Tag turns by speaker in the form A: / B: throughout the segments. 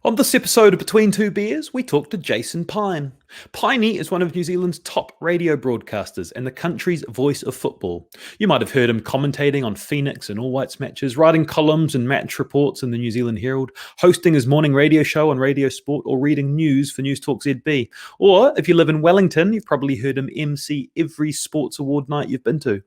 A: On this episode of Between Two Beers, we talk to Jason Pine. Piney is one of New Zealand's top radio broadcasters and the country's voice of football. You might have heard him commentating on Phoenix and All Whites matches, writing columns and match reports in the New Zealand Herald, hosting his morning radio show on Radio Sport, or reading news for News Talk ZB. Or, if you live in Wellington, you've probably heard him MC every sports award night you've been to.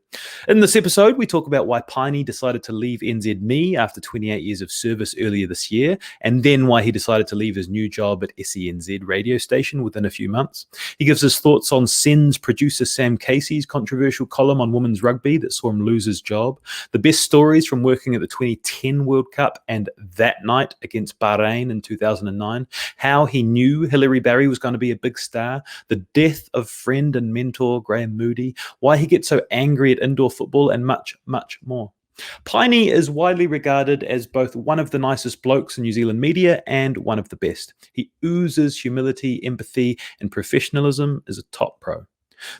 A: In this episode, we talk about why Piney decided to leave NZME after 28 years of service earlier this year, and then why he decided to leave his new job at SENZ radio station within a few months. He gives his thoughts on SENZ producer Sam Casey's controversial column on women's rugby that saw him lose his job, the best stories from working at the 2010 World Cup and that night against Bahrain in 2009, how he knew Hilary Barry was going to be a big star, the death of friend and mentor Graham Moody, why he gets so angry at indoor football, and much, much more. Piney is widely regarded as both one of the nicest blokes in New Zealand media and one of the best. He oozes humility, empathy, and professionalism as a top pro.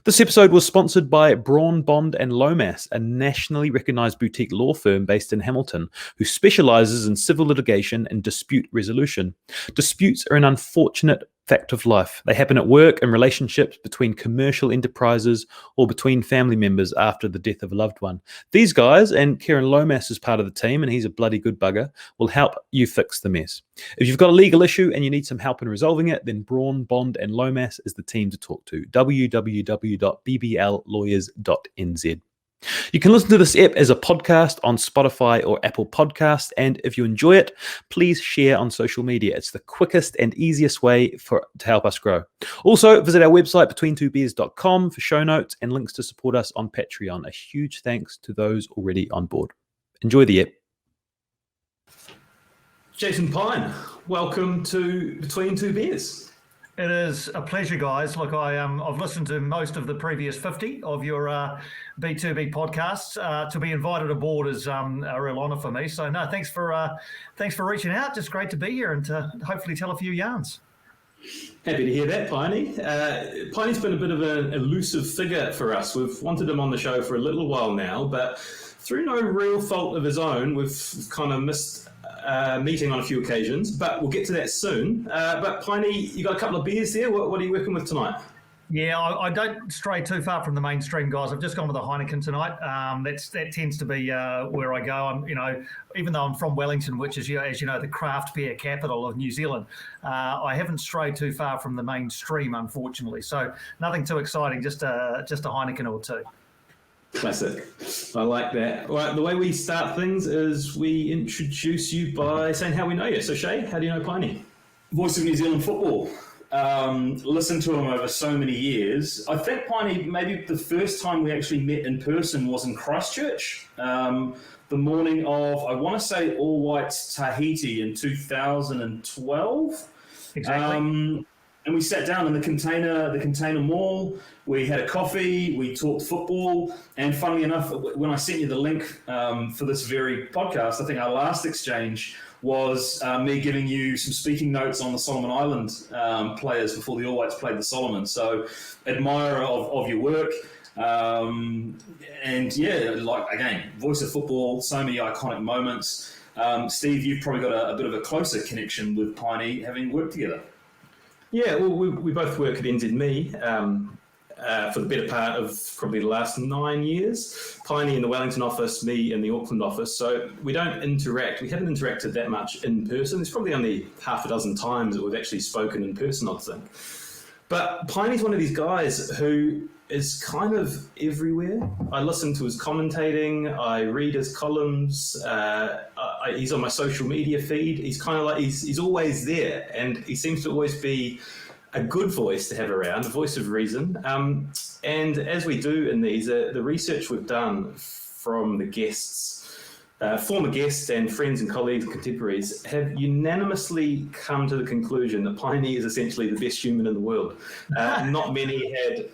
A: This episode was sponsored by Braun, Bond and Lomas, a nationally recognised boutique law firm based in Hamilton, who specialises in civil litigation and dispute resolution. Disputes are an unfortunate fact of life. They happen at work and relationships, between commercial enterprises, or between family members after the death of a loved one. These guys, and Kieran Lomas is part of the team, and he's a bloody good bugger, will help you fix the mess. If you've got a legal issue and you need some help in resolving it, then Braun, Bond and Lomas is the team to talk to. www.bbllawyers.nz. You can listen to this ep as a podcast on Spotify or Apple Podcasts, and if you enjoy it, please share on social media. It's the quickest and easiest way to help us grow. Also, visit our website, betweentwobeers.com, for show notes and links to support us on Patreon. A huge thanks to those already on board. Enjoy the ep. Jason Pine, welcome to Between Two Beers.
B: It is a pleasure, guys. Look, I've listened to most of the previous 50 of your B2B podcasts. To be invited aboard is a real honour for me. So, no, thanks for reaching out. Just great to be here and to hopefully tell a few yarns.
A: Happy to hear that, Piney. Piney's been a bit of an elusive figure for us. We've wanted him on the show for a little while now, but through no real fault of his own, we've kind of missed meeting on a few occasions, but we'll get to that soon. But Piney, you got a couple of beers there. What are you working with tonight?
B: Yeah, I don't stray too far from the mainstream, guys. I've just gone with a Heineken tonight. That tends to be where I go. Even though I'm from Wellington, which is, as you know, the craft beer capital of New Zealand, I haven't strayed too far from the mainstream, unfortunately. So nothing too exciting, just a Heineken or two.
A: Classic. I like that. All right, the way we start things is we introduce you by saying how we know you. So, Shay, how do you know Piney?
C: Voice of New Zealand football. Listened to him over so many years. I think, Piney, maybe the first time we actually met in person was in Christchurch. The morning of, I want to say, All Whites Tahiti in 2012.
B: Exactly.
C: And we sat down in the container mall. We had a coffee. We talked football. And funnily enough, when I sent you the link for this very podcast, I think our last exchange was me giving you some speaking notes on the Solomon Island players before the All Whites played the Solomon. So, admirer of your work. And yeah, like, again, voice of football, so many iconic moments. Steve, you've probably got a bit of a closer connection with Piney, having worked together.
A: Yeah, well, we both work at NZME for the better part of probably the last 9 years. Piney in the Wellington office, me in the Auckland office. So we don't interact. We haven't interacted that much in person. There's probably only half a dozen times that we've actually spoken in person, I think. But Piney's one of these guys who is kind of everywhere. I listen to his commentating. I read his columns. He's on my social media feed. He's kind of like, he's always there. And he seems to always be a good voice to have around, a voice of reason. And as we do in these, the research we've done from the guests, former guests and friends and colleagues and contemporaries have unanimously come to the conclusion that Piney is essentially the best human in the world. Not many had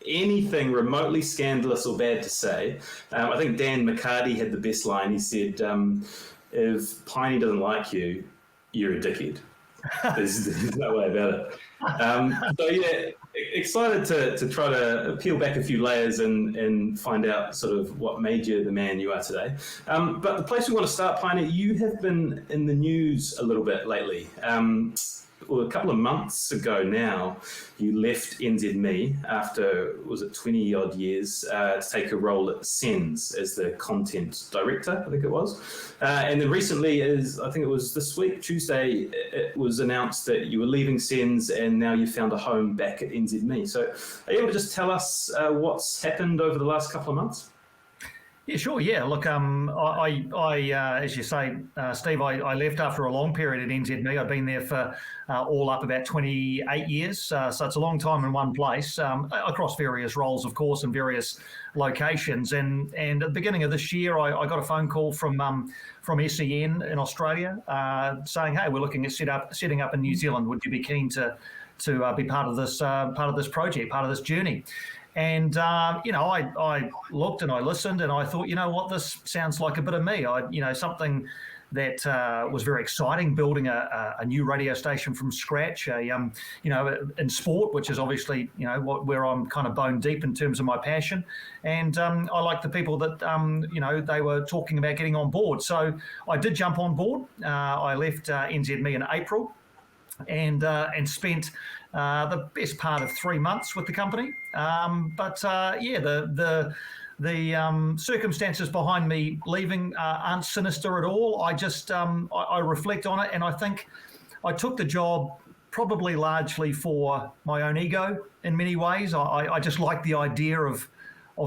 A: anything remotely scandalous or bad to say. I think Dan McCarty had the best line. He said, if Piney doesn't like you, you're a dickhead. There's no way about it. So yeah, excited to try to peel back a few layers and find out sort of what made you the man you are today. But the place we want to start, Pioneer, you have been in the news a little bit lately. Well, a couple of months ago now, you left NZME after, was it 20 odd years, to take a role at Sens as the content director, I think it was. And then recently, I think it was this week, Tuesday, it was announced that you were leaving Sens and now you found a home back at NZME. So are you able to just tell us what's happened over the last couple of months?
B: Yeah, sure. Yeah, look, as you say, Steve, I left after a long period at NZME. I've been there for all up about 28 years, so it's a long time in one place, across various roles, of course, and various locations. And at the beginning of this year, I got a phone call from SEN in Australia saying, "Hey, we're looking at setting up in New Zealand. Would you be keen to be part of this project, part of this journey?" And, I looked and I listened and I thought, you know what, this sounds like a bit of me. Something that was very exciting, building a new radio station from scratch, in sport, which is obviously, where I'm kind of bone deep in terms of my passion. And I like the people that, they were talking about getting on board. So I did jump on board. I left NZME in April and spent the best part of 3 months with the company. The circumstances behind me leaving aren't sinister at all. I just I reflect on it, and I think I took the job probably largely for my own ego in many ways. I just like the idea of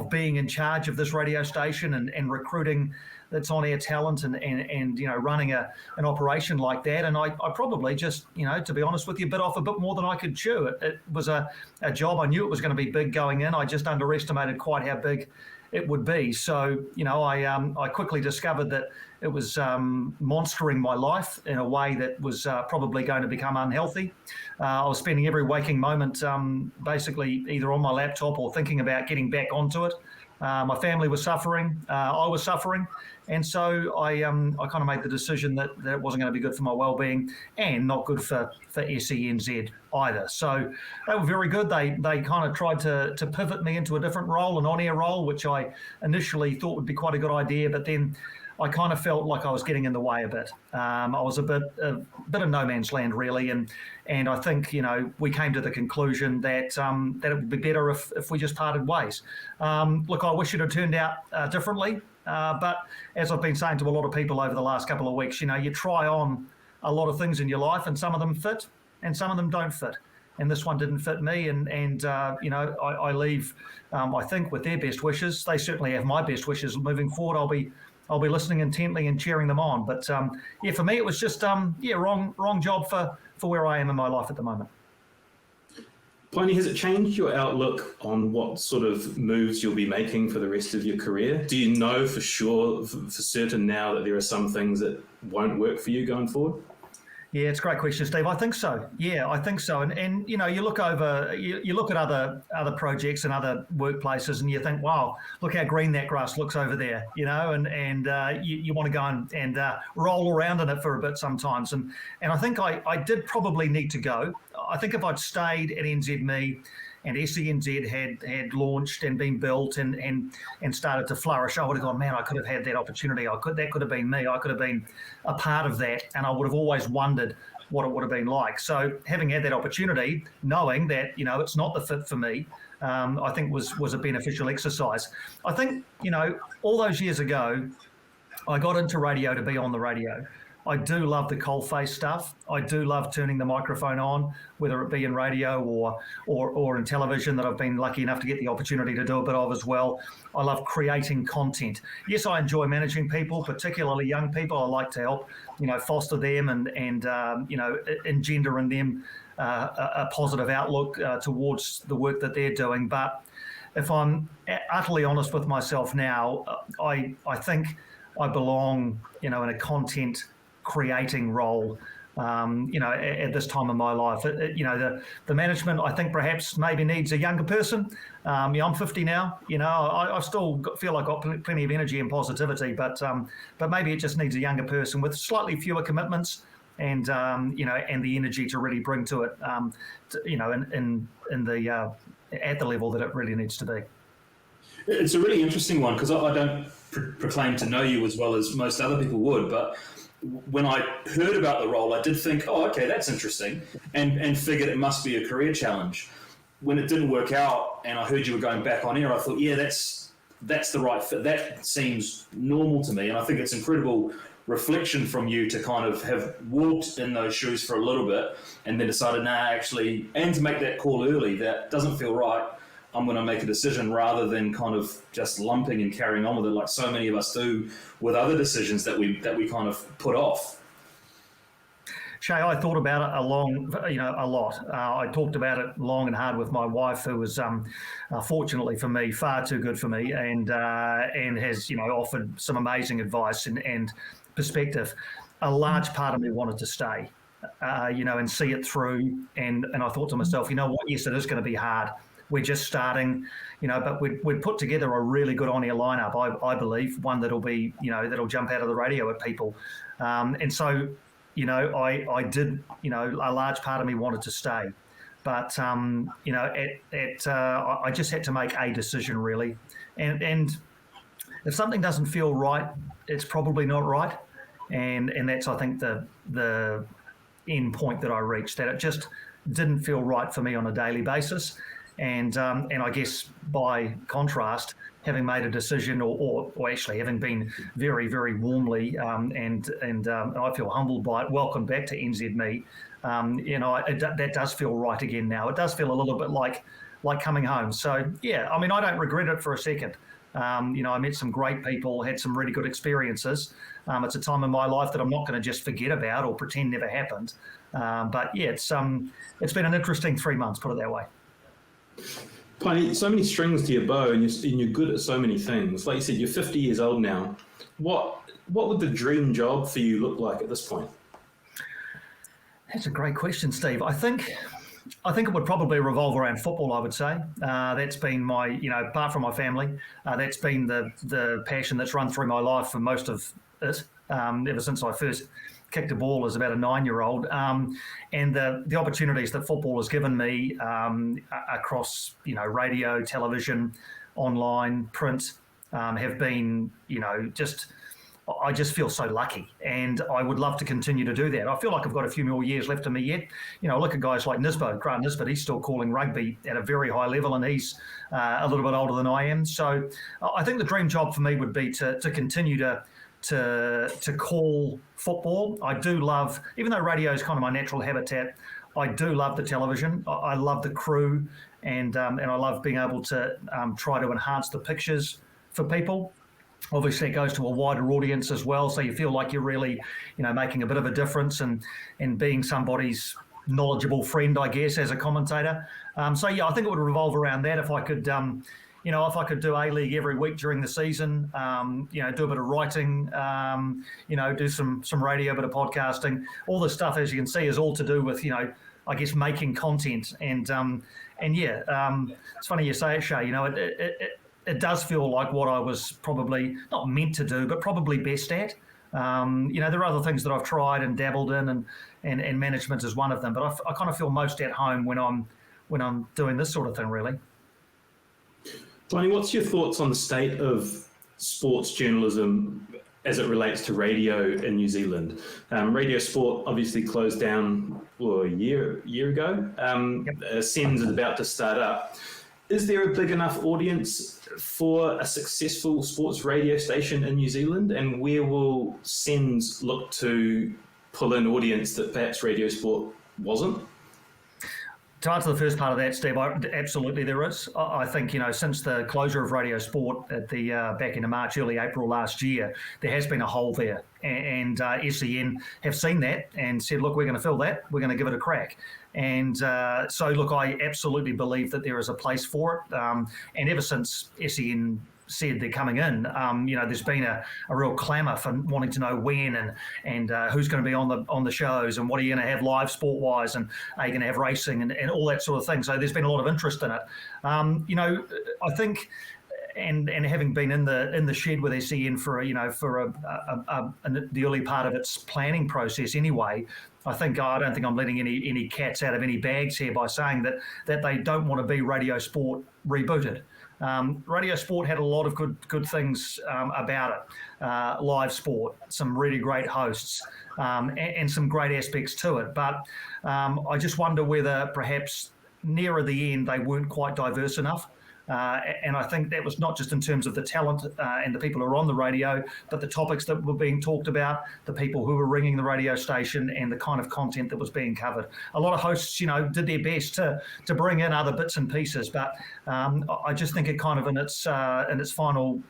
B: being in charge of this radio station and recruiting that's on-air talent and running an operation like that. And I probably just, to be honest with you, bit off a bit more than I could chew. It was a job. I knew it was going to be big going in. I just underestimated quite how big it would be. So, I quickly discovered that it was monstering my life in a way that was probably going to become unhealthy. I was spending every waking moment basically either on my laptop or thinking about getting back onto it. My family was suffering. I was suffering. And so I kind of made the decision that it wasn't going to be good for my well-being and not good for SENZ either. So they were very good. They kind of tried to pivot me into a different role, an on-air role, which I initially thought would be quite a good idea. But then I kind of felt like I was getting in the way a bit. I was a bit of no man's land, really. And I think, we came to the conclusion that it would be better if we just parted ways. Look, I wish it had turned out differently. But as I've been saying to a lot of people over the last couple of weeks, you try on a lot of things in your life and some of them fit and some of them don't fit. And this one didn't fit me. And I leave, I think, with their best wishes. They certainly have my best wishes moving forward. I'll be listening intently and cheering them on. But for me, it was just, wrong job for where I am in my life at the moment.
A: Pliny, has it changed your outlook on what sort of moves you'll be making for the rest of your career? Do you know for sure, for certain now, that there are some things that won't work for you going forward?
B: Yeah, it's a great question, Steve. I think so. Yeah, I think so. And you look over, you look at other projects and other workplaces, and you think, wow, look how green that grass looks over there. And you want to go and roll around in it for a bit sometimes. And I think I did probably need to go. I think if I'd stayed at NZME and SENZ had launched and been built and started to flourish, I would have gone, man, I could have had that opportunity. That could have been me. I could have been a part of that, and I would have always wondered what it would have been like. So having had that opportunity, knowing that it's not the fit for me, I think was a beneficial exercise. I think all those years ago, I got into radio to be on the radio. I do love the coalface stuff. I do love turning the microphone on, whether it be in radio or in television, that I've been lucky enough to get the opportunity to do a bit of as well. I love creating content. Yes, I enjoy managing people, particularly young people. I like to help, foster them and engender in them a positive outlook towards the work that they're doing. But if I'm utterly honest with myself now, I think I belong, in a content creating role, at this time of my life. The management, I think, perhaps maybe needs a younger person. I'm 50 now. I still feel I've got plenty of energy and positivity, but maybe it just needs a younger person with slightly fewer commitments, and and the energy to really bring to it, in the at the level that it really needs to be.
C: It's a really interesting one because I don't proclaim to know you as well as most other people would, but when I heard about the role, I did think, oh, okay, that's interesting, and figured it must be a career challenge. When it didn't work out, and I heard you were going back on air, I thought, yeah, that's the right fit. That seems normal to me, and I think it's incredible reflection from you to kind of have walked in those shoes for a little bit and then decided, actually, and to make that call early, that doesn't feel right. I'm going to make a decision rather than kind of just lumping and carrying on with it like so many of us do with other decisions that we kind of put off.
B: Shay, I thought about it a lot. I talked about it long and hard with my wife, who was, fortunately for me, far too good for me, and has offered some amazing advice and perspective. A large part of me wanted to stay, and see it through. And I thought to myself, you know what? Yes, it is going to be hard. We're just starting, but we'd put together a really good on-air lineup. I believe one that'll be, that'll jump out of the radio at people, and so. I did, a large part of me wanted to stay, but, I just had to make a decision really. And if something doesn't feel right, it's probably not right. And that's, I think, the end point that I reached, that it just didn't feel right for me on a daily basis. And I guess by contrast, having made a decision, or actually having been very, very warmly and I feel humbled by it, welcome back to NZME. That does feel right again now. It does feel a little bit like coming home. So yeah, I mean, I don't regret it for a second. I met some great people, had some really good experiences. It's a time in my life that I'm not going to just forget about or pretend never happened. But yeah, it's been an interesting 3 months, put it that way.
A: Piney, so many strings to your bow, and you're good at so many things. Like you said, you're 50 years old now. What would the dream job for you look like at this point?
B: That's a great question, Steve. I think it would probably revolve around football, I would say. That's been my, apart from my family, that's been the passion that's run through my life for most of it, ever since I first kicked a ball as about a 9-year-old, and the opportunities that football has given me across radio, television, online, print have been I just feel so lucky, and I would love to continue to do that. I feel like I've got a few more years left in me yet. Look at guys like Grant Nisbet, he's still calling rugby at a very high level, and he's a little bit older than I am. So I think the dream job for me would be to continue to call football. I do love, even though radio is kind of my natural habitat, I do love the television. I love the crew, and I love being able to try to enhance the pictures for people. Obviously, it goes to a wider audience as well, so you feel like you're really, making a bit of a difference and being somebody's knowledgeable friend, I guess, as a commentator. So yeah, I think it would revolve around that. If I could, if I could do A-League every week during the season, do a bit of writing, do some radio, bit of podcasting, all this stuff, as you can see, is all to do with, I guess, making content. And yeah, it's funny you say it, Shay. It does feel like what I was probably not meant to do, but probably best at. There are other things that I've tried and dabbled in, and management is one of them. But I kind of feel most at home when I'm doing this sort of thing, really.
A: Tony, what's your thoughts on the state of sports journalism as it relates to radio in New Zealand? Radio Sport obviously closed down a year ago. SENS is about to start up. Is there a big enough audience for a successful sports radio station in New Zealand? And where will SENS look to pull in audience that perhaps Radio Sport wasn't?
B: To answer the first part of that, Steve, absolutely there is. I think, since the closure of Radio Sport at the back into March, early April last year, there has been a hole there. And SEN have seen that and said, look, we're going to fill that. We're going to give it a crack. And so, look, I absolutely believe that there is a place for it. And ever since SEN said they're coming in, there's been a real clamour for wanting to know when and who's going to be on the shows, and what are you going to have live sport-wise, and are you going to have racing and all that sort of thing. So there's been a lot of interest in it. I think and having been in the shed with SEN for the early part of its planning process anyway, I don't think I'm letting any cats out of any bags here by saying that they don't want to be Radio Sport rebooted. Radio Sport had a lot of good things about it. Live sport, some really great hosts, and some great aspects to it. But I just wonder whether perhaps nearer the end they weren't quite diverse enough. And I think that was not just in terms of the talent and the people who are on the radio, but the topics that were being talked about, the people who were ringing the radio station, and the kind of content that was being covered. A lot of hosts, did their best to bring in other bits and pieces, but I just think it kind of in its final,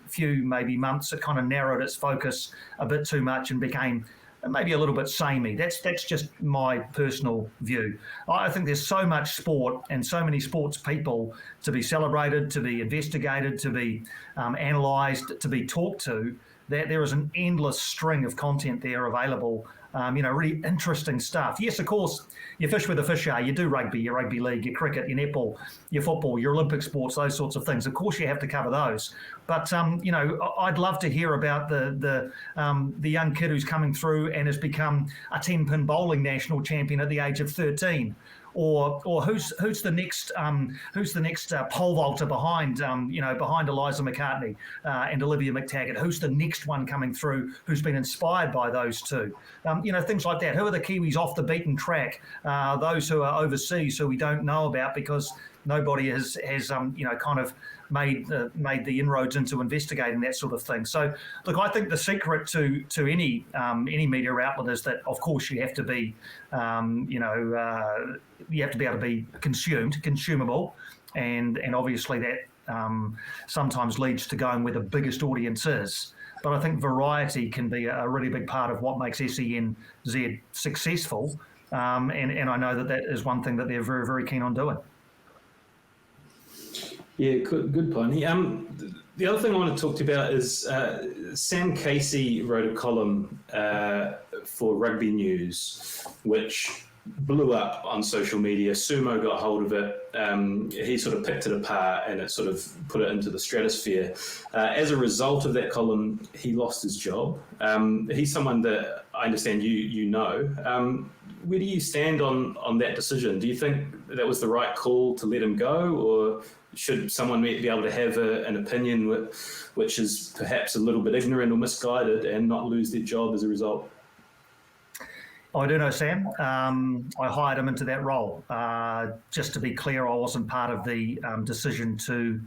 B: few maybe months, it kind of narrowed its focus a bit too much and became maybe a little bit samey. That's just my personal view. I think there's so much sport and so many sports people to be celebrated, to be investigated, to be analysed, to be talked to, that there is an endless string of content there available. Really interesting stuff. Yes, of course, you fish where the fish are. You do rugby, your rugby league, your cricket, your netball, your football, your Olympic sports, those sorts of things. Of course, you have to cover those. But I'd love to hear about the young kid who's coming through and has become a 10-pin bowling national champion at the age of 13. Or who's the next pole vaulter behind Eliza McCartney and Olivia McTaggart? Who's the next one coming through who's been inspired by those two? Things like that. Who are the Kiwis off the beaten track? Those who are overseas who we don't know about because nobody has kind of made the inroads into investigating that sort of thing. So, look, I think the secret to any media outlet is that, of course, you have to be, you have to be able to be consumable, and obviously that sometimes leads to going where the biggest audience is. But I think variety can be a really big part of what makes SENZ successful, and I know that is one thing that they're very, very keen on doing.
A: Yeah, good point. The other thing I want to talk to you about is Sam Casey wrote a column for Rugby News, which blew up on social media. Sumo got hold of it. He sort of picked it apart and it sort of put it into the stratosphere. As a result of that column, he lost his job. He's someone that I understand you know. Where do you stand on that decision? Do you think that was the right call to let him go, or should someone be able to have an opinion which is perhaps a little bit ignorant or misguided and not lose their job as a result?
B: I do know Sam. I hired him into that role. Just to be clear, I wasn't part of the decision to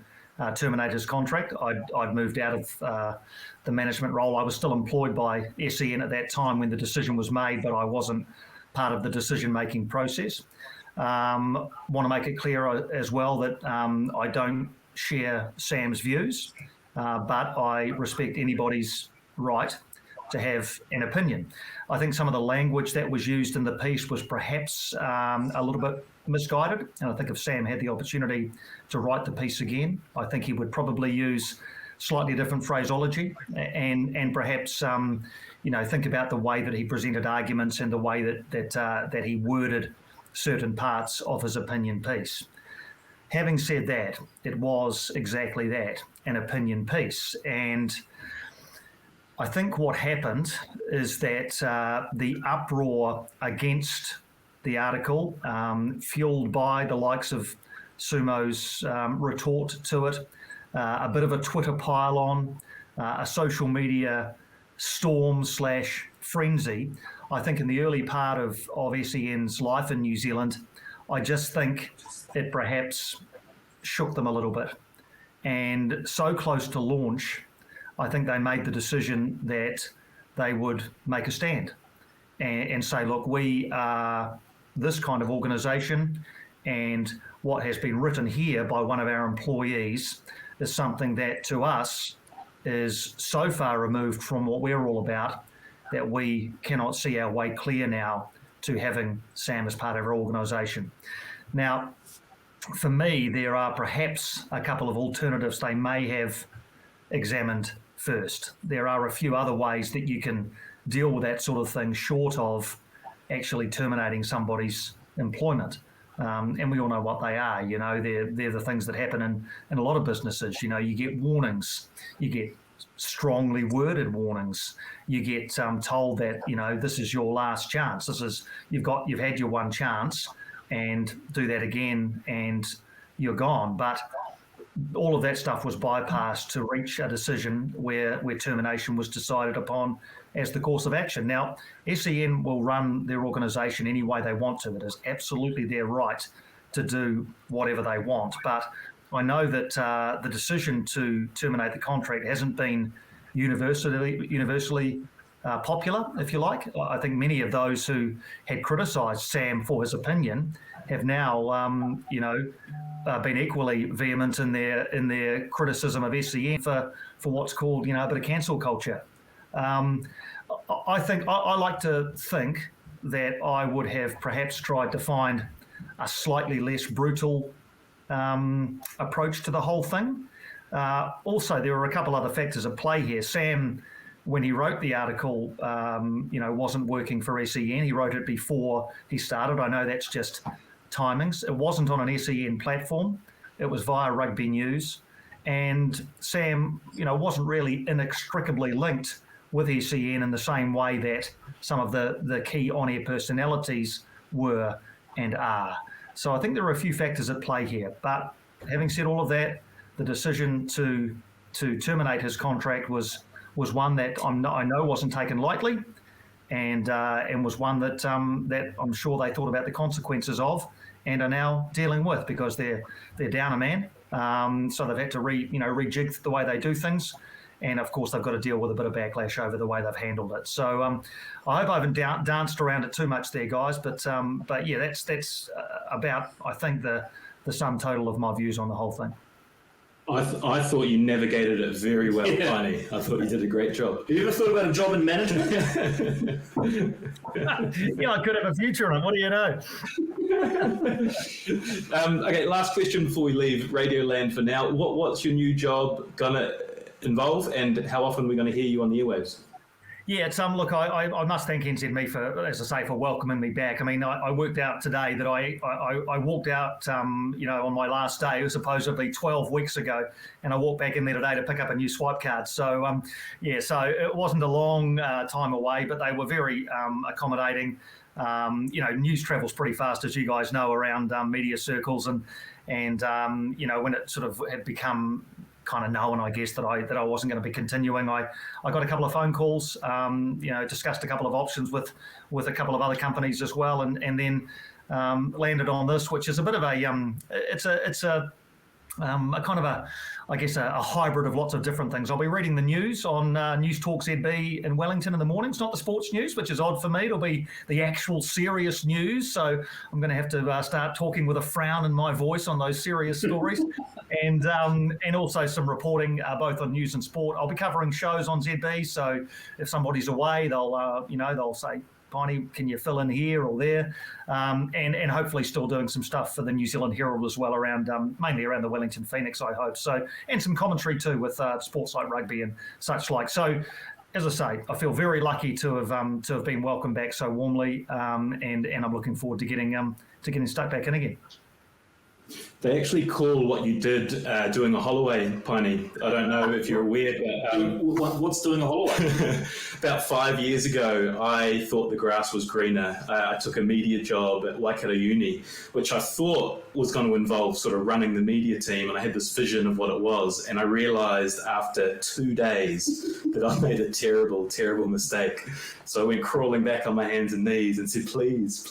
B: terminate his contract. I'd moved out of the management role. I was still employed by SEN at that time when the decision was made, but I wasn't part of the decision-making process. Want to make it clear as well that I don't share Sam's views, but I respect anybody's right to have an opinion. I think some of the language that was used in the piece was perhaps a little bit misguided, and I think if Sam had the opportunity to write the piece again, I think he would probably use slightly different phraseology and perhaps think about the way that he presented arguments and the way that he worded certain parts of his opinion piece. Having said that, it was exactly that, an opinion piece. And I think what happened is that the uproar against the article, fueled by the likes of Sumo's retort to it, a bit of a Twitter pile-on, a social media storm/frenzy, I think in the early part of SEN's life in New Zealand, I just think it perhaps shook them a little bit. And so close to launch, I think they made the decision that they would make a stand and say, look, we are this kind of organisation, and what has been written here by one of our employees is something that to us is so far removed from what we're all about that we cannot see our way clear now to having Sam as part of our organisation. Now, for me, there are perhaps a couple of alternatives they may have examined first. There are a few other ways that you can deal with that sort of thing short of actually terminating somebody's employment. and we all know what they are. They're the things that happen in a lot of businesses. You get warnings, you get strongly worded warnings, you get told that this is your last chance. You've had your one chance, and do that again, and you're gone. But all of that stuff was bypassed to reach a decision where termination was decided upon as the course of action. Now, SEN will run their organisation any way they want to. It is absolutely their right to do whatever they want. But I know that the decision to terminate the contract hasn't been universally popular, if you like. I think many of those who had criticised Sam for his opinion have now, been equally vehement in their criticism of SEN for what's called, a bit of cancel culture. I like to think that I would have perhaps tried to find a slightly less brutal approach to the whole thing. Also, there were a couple other factors at play here. Sam, when he wrote the article, wasn't working for SEN. He wrote it before he started. I know that's just timings. It wasn't on an SEN platform. It was via Rugby News. And Sam, wasn't really inextricably linked with SEN in the same way that some of the key on-air personalities were and are. So I think there are a few factors at play here. But having said all of that, the decision to terminate his contract was one that I know wasn't taken lightly, and was one that I'm sure they thought about the consequences of, and are now dealing with, because they're down a man. So they've had to rejig the way they do things, and of course they've got to deal with a bit of backlash over the way they've handled it. So I hope I haven't danced around it too much there, guys. But yeah, that's about, I think, the sum total of my views on the whole thing.
D: I thought you navigated it very well, Piney. I thought you did a great job.
C: Have you ever thought about a job in management?
B: Yeah, I could have a future in it. What do you know?
D: Okay, last question before we leave Radioland for now. What's your new job going to involve, and how often are we going to hear you on the airwaves?
B: Yeah, it's look, I must thank NZME for, as I say, for welcoming me back. I mean, I worked out today that I walked out, on my last day. It was supposedly 12 weeks ago, and I walked back in there today to pick up a new swipe card. So, so it wasn't a long time away, but they were very accommodating. News travels pretty fast, as you guys know, around media circles, and when it sort of had become kind of known, I guess, that I wasn't going to be continuing, I got a couple of phone calls, discussed a couple of options with a couple of other companies as well, and then landed on this, which is a bit of a it's a kind of a hybrid of lots of different things. I'll be reading the news on News Talk ZB in Wellington in the mornings, not the sports news, which is odd for me. It'll be the actual serious news. So I'm going to have to start talking with a frown in my voice on those serious stories, and also some reporting both on news and sport. I'll be covering shows on ZB. So if somebody's away, they'll say, Piney, can you fill in here or there? And hopefully still doing some stuff for the New Zealand Herald as well, around mainly around the Wellington Phoenix, I hope. So, and some commentary too with sports like rugby and such like. So, as I say, I feel very lucky to have been welcomed back so warmly, and I'm looking forward to getting stuck back in again.
D: They actually call what you did doing a Holloway, Piney. I don't know if you're aware, but
C: what's doing a Holloway?
D: About 5 years ago, I thought the grass was greener. I took a media job at Waikato Uni, which I thought was going to involve sort of running the media team, and I had this vision of what it was, and I realised after 2 days that I made a terrible, terrible mistake. So I went crawling back on my hands and knees and said, please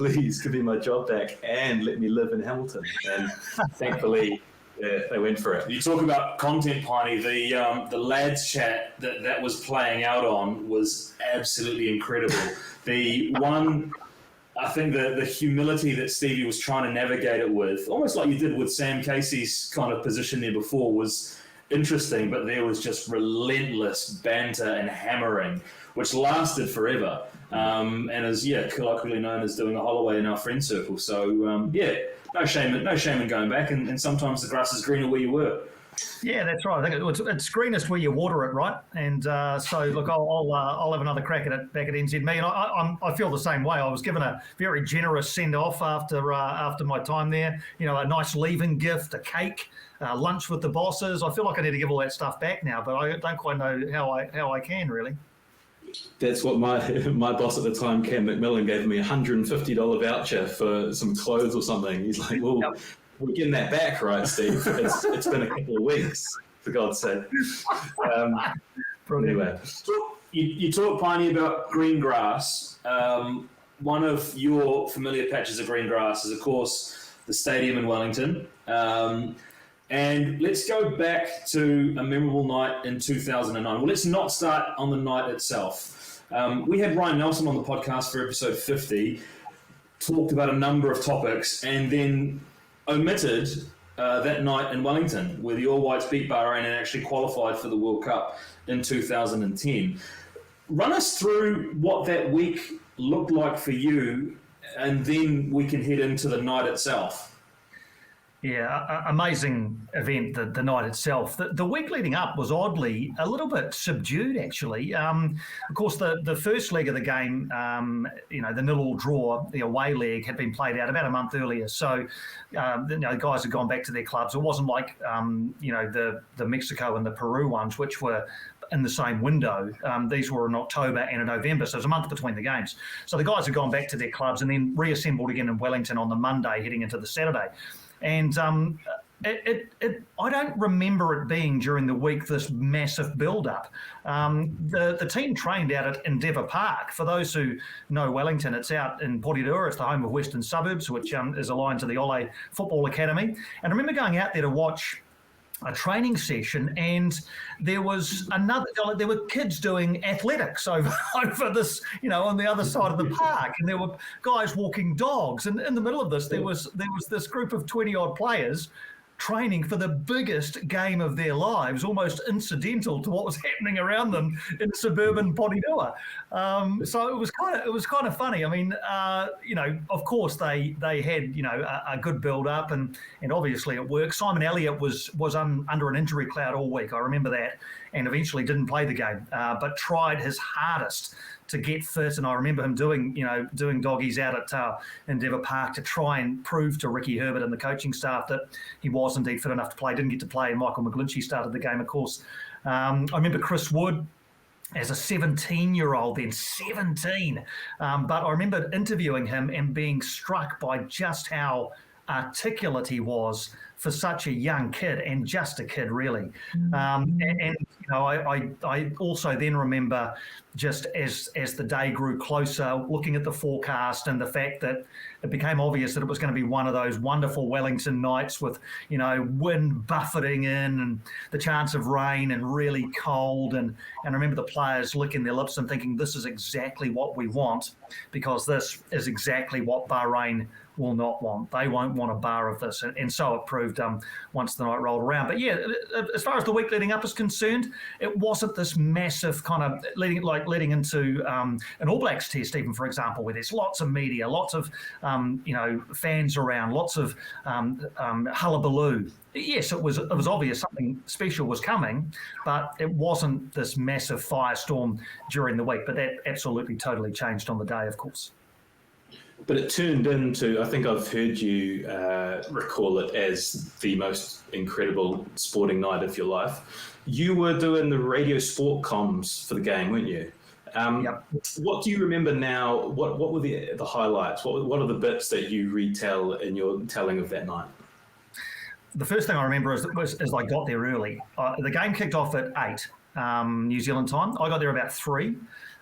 D: give me my job back and let me live in Hamilton. And thankfully, they went for it.
C: You talk about content, Piney. The lads chat that was playing out on was absolutely incredible. The one, I think the humility that Stevie was trying to navigate it with, almost like you did with Sam Casey's kind of position there before, was interesting, but there was just relentless banter and hammering, which lasted forever, and is colloquially known as doing a Holloway in our friend circle. So no shame in going back, and sometimes the grass is greener where you were.
B: Yeah, that's right. I think it's greenest where you water it, right? And so, look, I'll have another crack at it back at NZME, and I feel the same way. I was given a very generous send off after my time there. You know, a nice leaving gift, a cake, lunch with the bosses. I feel like I need to give all that stuff back now, but I don't quite know how I can really.
D: That's what my boss at the time, Cam McMillan, gave me $150 voucher for some clothes or something. He's like, well. Yep. We're getting that back, right, Steve? It's been a couple of weeks, for God's sake. Anyway.
C: You talk, Piney, about green grass. One of your familiar patches of green grass is, of course, the stadium in Wellington. And let's go back to a memorable night in 2009. Well, let's not start on the night itself. We had Ryan Nelson on the podcast for episode 50, talked about a number of topics, and then omitted that night in Wellington, where the All Whites beat Bahrain and actually qualified for the World Cup in 2010. Run us through what that week looked like for you, and then we can head into the night itself.
B: Yeah, amazing event, the night itself. The week leading up was oddly a little bit subdued, actually. Of course, the first leg of the game, the 0-0 draw, the away leg, had been played out about a month earlier. So, the guys had gone back to their clubs. It wasn't like, the Mexico and the Peru ones, which were in the same window. These were in October and in November, so it was a month between the games. So the guys had gone back to their clubs and then reassembled again in Wellington on the Monday, heading into the Saturday. And I don't remember it being during the week this massive build-up. The team trained out at Endeavour Park. For those who know Wellington, it's out in Porirua. It's the home of Western Suburbs, which is aligned to the Ole Football Academy. And I remember going out there to watch a training session, and there were kids doing athletics over this, on the other side of the park, and there were guys walking dogs, and in the middle of this there was this group of 20 odd players training for the biggest game of their lives, almost incidental to what was happening around them in suburban Porirua. So it was kind of funny. I mean, of course they had a good build up, and obviously it worked. Simon Elliott was under an injury cloud all week. I remember that, and eventually didn't play the game, but tried his hardest to get fit. And I remember him doing doggies out at Endeavour Park to try and prove to Ricky Herbert and the coaching staff that he was indeed fit enough to play. Didn't get to play, and Michael McGlinchey started the game, of course. I remember Chris Wood as a 17-year-old then, 17. But I remember interviewing him and being struck by just how articulate he was for such a young kid, and just a kid, really. I also then remember, just as the day grew closer, looking at the forecast and the fact that it became obvious that it was going to be one of those wonderful Wellington nights with, wind buffeting in and the chance of rain and really cold. And I remember the players licking their lips and thinking, this is exactly what we want, because this is exactly what Bahrain will not want. They won't want a bar of this. And so it proved once the night rolled around. But yeah, as far as the week leading up is concerned, it wasn't this massive kind of leading into an All Blacks test, even, for example, where there's lots of media, lots of fans around, lots of hullabaloo. Yes, it was obvious something special was coming, but it wasn't this massive firestorm during the week. But that absolutely totally changed on the day, of course.
D: But it turned into, I think I've heard you recall it as the most incredible sporting night of your life. You were doing the radio sport comms for the game, weren't you?
B: Yep.
D: What do you remember now? What were the highlights? What are the bits that you retell in your telling of that night?
B: The first thing I remember is I got there early. The game kicked off at 8 New Zealand time. I got there about 3.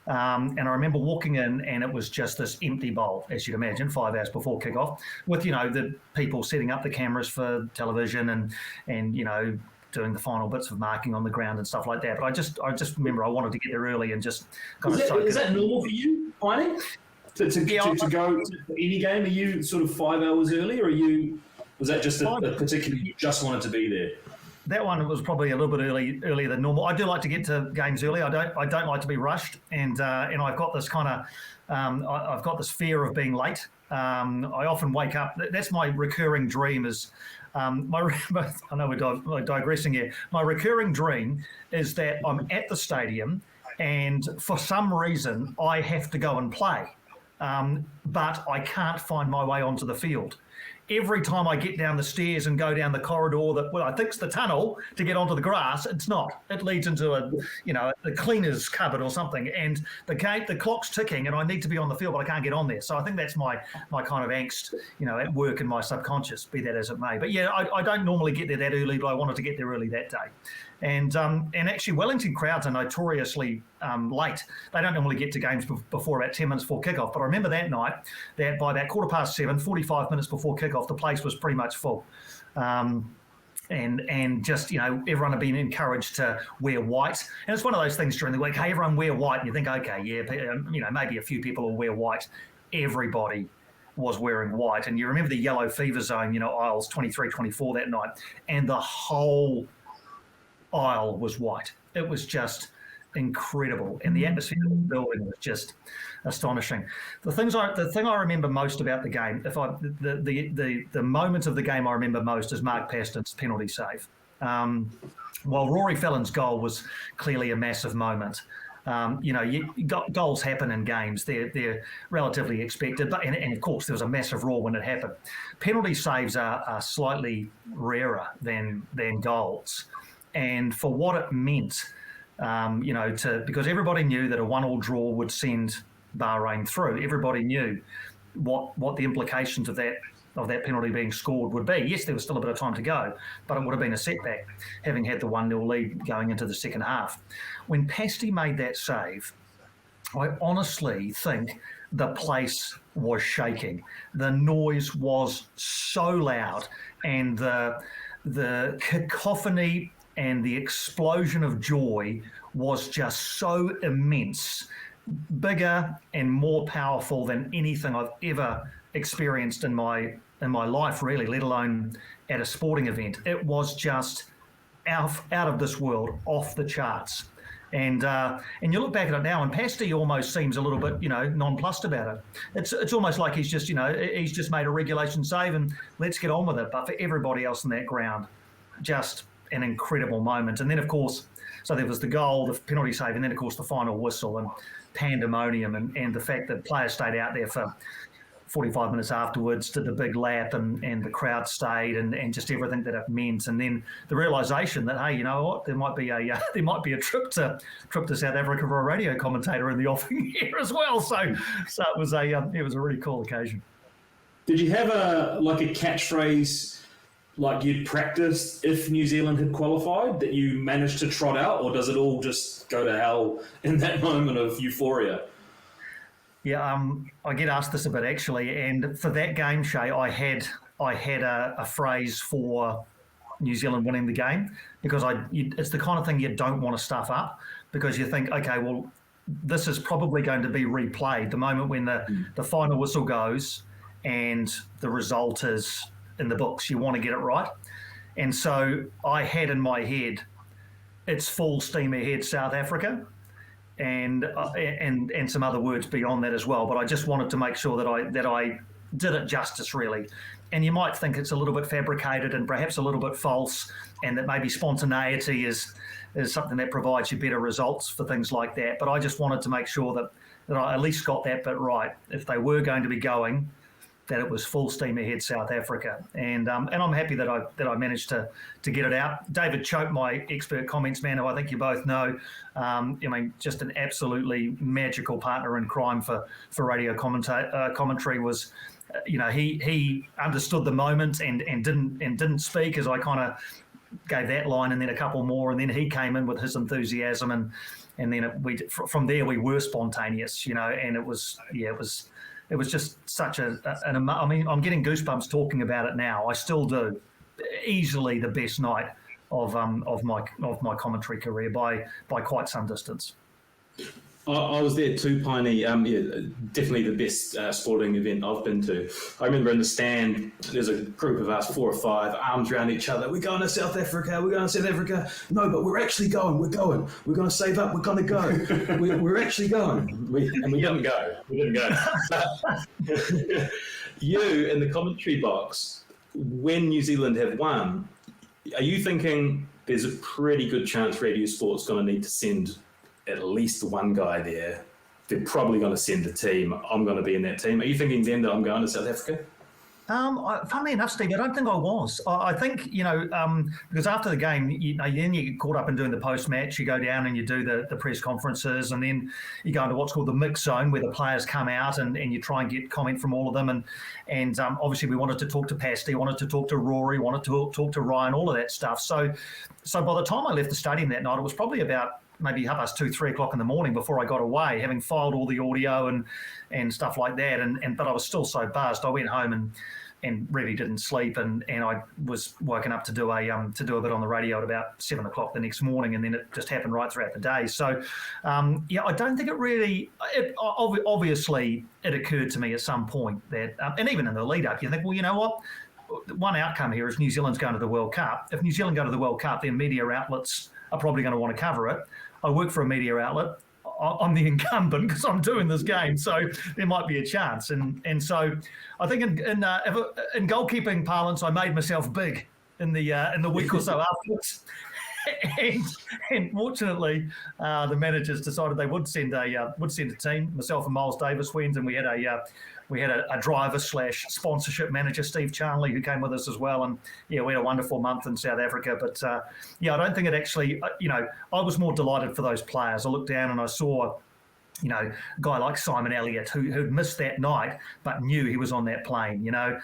B: And I remember walking in, and it was just this empty bowl, as you'd imagine, 5 hours before kickoff, with the people setting up the cameras for television and doing the final bits of marking on the ground and stuff like that. But I just remember I wanted to get there early and just kind of soak it.
C: Is that normal for you, Piney? To go to any game? Are you sort of 5 hours early, or was that just a particular, you just wanted to be there?
B: That one was probably a little bit earlier than normal. I do like to get to games early. I don't like to be rushed, and I've got this kind of I've got this fear of being late. I often wake up. That's my recurring dream. Is I know we're digressing here. My recurring dream is that I'm at the stadium and for some reason I have to go and play, but I can't find my way onto the field. Every time I get down the stairs and go down the corridor that, well, I think's the tunnel to get onto the grass, it's not. It leads into a cleaner's cupboard or something. And the clock's ticking and I need to be on the field, but I can't get on there. So I think that's my kind of angst, at work in my subconscious, be that as it may. But yeah, I don't normally get there that early, but I wanted to get there early that day. And actually, Wellington crowds are notoriously late. They don't normally get to games before about 10 minutes before kickoff. But I remember that night that by about 7:15, 45 minutes before kickoff, the place was pretty much full. And just, everyone had been encouraged to wear white. And it's one of those things during the week, hey, everyone wear white. And you think, okay, yeah, maybe a few people will wear white. Everybody was wearing white. And you remember the yellow fever zone, aisles 23, 24 that night. And the whole aisle was white. It was just incredible, and the atmosphere of the building was just astonishing. The thing I remember most about the game, the moment of the game I remember most is Mark Paston's penalty save. While Rory Fellin's goal was clearly a massive moment. Goals happen in games. They're relatively expected, but and of course there was a massive roar when it happened. Penalty saves are slightly rarer than goals. And for what it meant, because everybody knew that a 1-1 draw would send Bahrain through. Everybody knew what the implications of that penalty being scored would be. Yes, there was still a bit of time to go, but it would have been a setback, having had the 1-0 lead going into the second half. When Pasty made that save, I honestly think the place was shaking. The noise was so loud, and the cacophony and the explosion of joy was just so immense, bigger and more powerful than anything I've ever experienced in my life, really, let alone at a sporting event. It was just out of this world, off the charts. And you look back at it now, and Pasty almost seems a little bit, nonplussed about it. It's almost like he's just made a regulation save and let's get on with it. But for everybody else in that ground, just an incredible moment. And then, of course, so there was the goal, the penalty save, and then, of course, the final whistle and pandemonium and the fact that players stayed out there for 45 minutes afterwards, did the big lap, and the crowd stayed, and just everything that it meant. And then the realisation that, hey, you know what, there might be a trip to South Africa for a radio commentator in the offing here as well. So it was a really cool occasion.
C: Did you have a catchphrase like you'd practiced if New Zealand had qualified that you managed to trot out, or does it all just go to hell in that moment of euphoria?
B: Yeah, I get asked this a bit actually, and for that game, Shay, I had a phrase for New Zealand winning the game, because it's the kind of thing you don't want to stuff up, because you think, okay, well, this is probably going to be replayed. The moment when the final whistle goes and the result is in the books, you want to get it right. And so I had in my head, it's full steam ahead, South Africa, and some other words beyond that as well. But I just wanted to make sure that I did it justice, really. And you might think it's a little bit fabricated and perhaps a little bit false, and that maybe spontaneity is something that provides you better results for things like that. But I just wanted to make sure that I at least got that bit right. If they were going to be going, that it was full steam ahead, South Africa, and I'm happy that I managed to get it out. David Chope, my expert comments man, who I think you both know, just an absolutely magical partner in crime for radio commentary. Was, he understood the moment and didn't speak as I kind of gave that line and then a couple more, and then he came in with his enthusiasm, and then from there we were spontaneous, and it was just such I'm getting goosebumps talking about it now. I still do. Easily the best night of my commentary career by quite some distance.
D: I was there too, Piney. Definitely the best sporting event I've been to. I remember in the stand, there's a group of us, 4 or 5, arms around each other. We're going to South Africa. We're going to South Africa. No, but we're actually going. We're going. We're going to save up. We're going to go. We're actually going. We didn't go. We didn't go. You in the commentary box, when New Zealand have won, are you thinking there's a pretty good chance Radio Sport's going to need to send at least one guy there? They're probably going to send a team. I'm going to be in that team. Are you thinking then that I'm going to South Africa?
B: Funnily enough, Steve, I don't think I was. I think, because after the game, then you get caught up in doing the post-match. You go down and you do the press conferences, and then you go into what's called the mix zone, where the players come out and you try and get comment from all of them. And obviously we wanted to talk to Pasty, wanted to talk to Rory, wanted to talk to Ryan, all of that stuff. So by the time I left the stadium that night, it was probably about maybe 2:30, 3 o'clock in the morning before I got away, having filed all the audio and stuff like that. But I was still so buzzed. I went home and really didn't sleep, and I was woken up to do a bit on the radio at about 7 o'clock the next morning, and then it just happened right throughout the day. So I don't think obviously it occurred to me at some point that, and even in the lead up, you think, well, you know what? One outcome here is New Zealand's going to the World Cup. If New Zealand go to the World Cup, then media outlets are probably going to want to cover it. I work for a media outlet. I'm the incumbent because I'm doing this game, so there might be a chance. And so I think in goalkeeping parlance, I made myself big in the week or so afterwards. And fortunately, the managers decided they would send a team. Myself and Miles Davis went, and we had a driver/sponsorship manager, Steve Charnley, who came with us as well. And we had a wonderful month in South Africa. But I don't think it actually. I was more delighted for those players. I looked down and I saw, a guy like Simon Elliott who'd missed that night but knew he was on that plane. A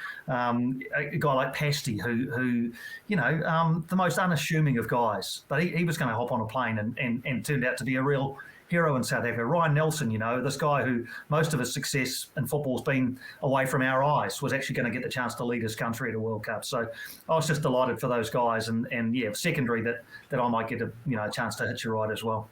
B: guy like Pasty who the most unassuming of guys, but he was going to hop on a plane and turned out to be a real hero in South Africa. Ryan Nelson, this guy who most of his success in football's been away from our eyes, was actually going to get the chance to lead his country at a World Cup. So I was just delighted for those guys, and secondary that I might get a chance to hitch a ride as well.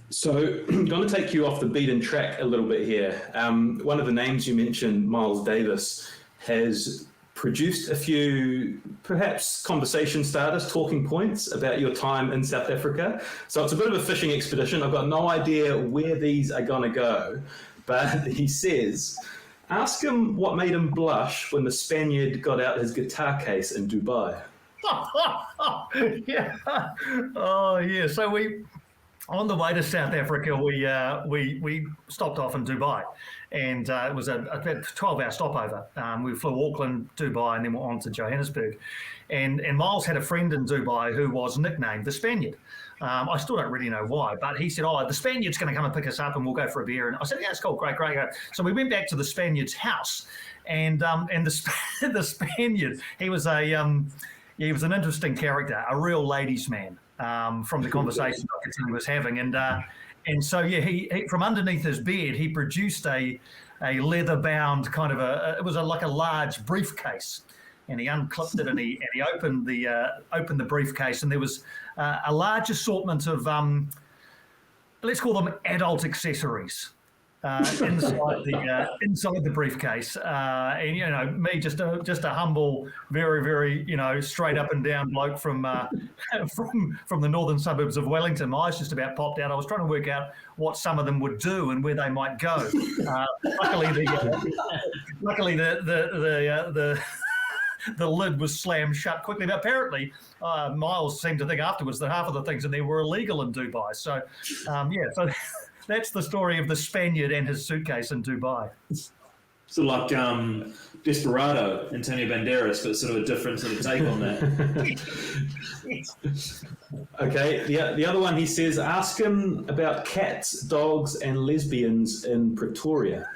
D: So I'm going to take you off the beaten track a little bit here. One of the names you mentioned, Miles Davis, has produced a few perhaps conversation starters, talking points about your time in South Africa. So it's a bit of a fishing expedition. I've got no idea where these are going to go, but he says, ask him what made him blush when the Spaniard got out his guitar case in Dubai.
B: Yeah. Oh, yeah. So on the way to South Africa, we stopped off in Dubai, and it was a 12-hour stopover. We flew Auckland, Dubai, and then we're on to Johannesburg. And Miles had a friend in Dubai who was nicknamed the Spaniard. I still don't really know why, but he said, the Spaniard's going to come and pick us up and we'll go for a beer. And I said, yeah, it's cool, great. So we went back to the Spaniard's house, and the Spaniard, he was an interesting character, a real ladies' man. From the conversation I could tell he was having, and so he from underneath his bed he produced a leather-bound kind of it was like a large briefcase, and he unclipped it and he opened the briefcase, and there was a large assortment of let's call them adult accessories. Inside the briefcase, and me just a humble, very, very straight up and down bloke from the northern suburbs of Wellington. My eyes just about popped out. I was trying to work out what some of them would do and where they might go. Luckily, the lid was slammed shut quickly. But apparently, Miles seemed to think afterwards that half of the things in there were illegal in Dubai. So, so. That's the story of the Spaniard and his suitcase in Dubai.
C: So like Desperado, Antonio Banderas, but sort of a different sort of take on that.
D: Okay, the other one, he says, ask him about cats, dogs, and lesbians in Pretoria.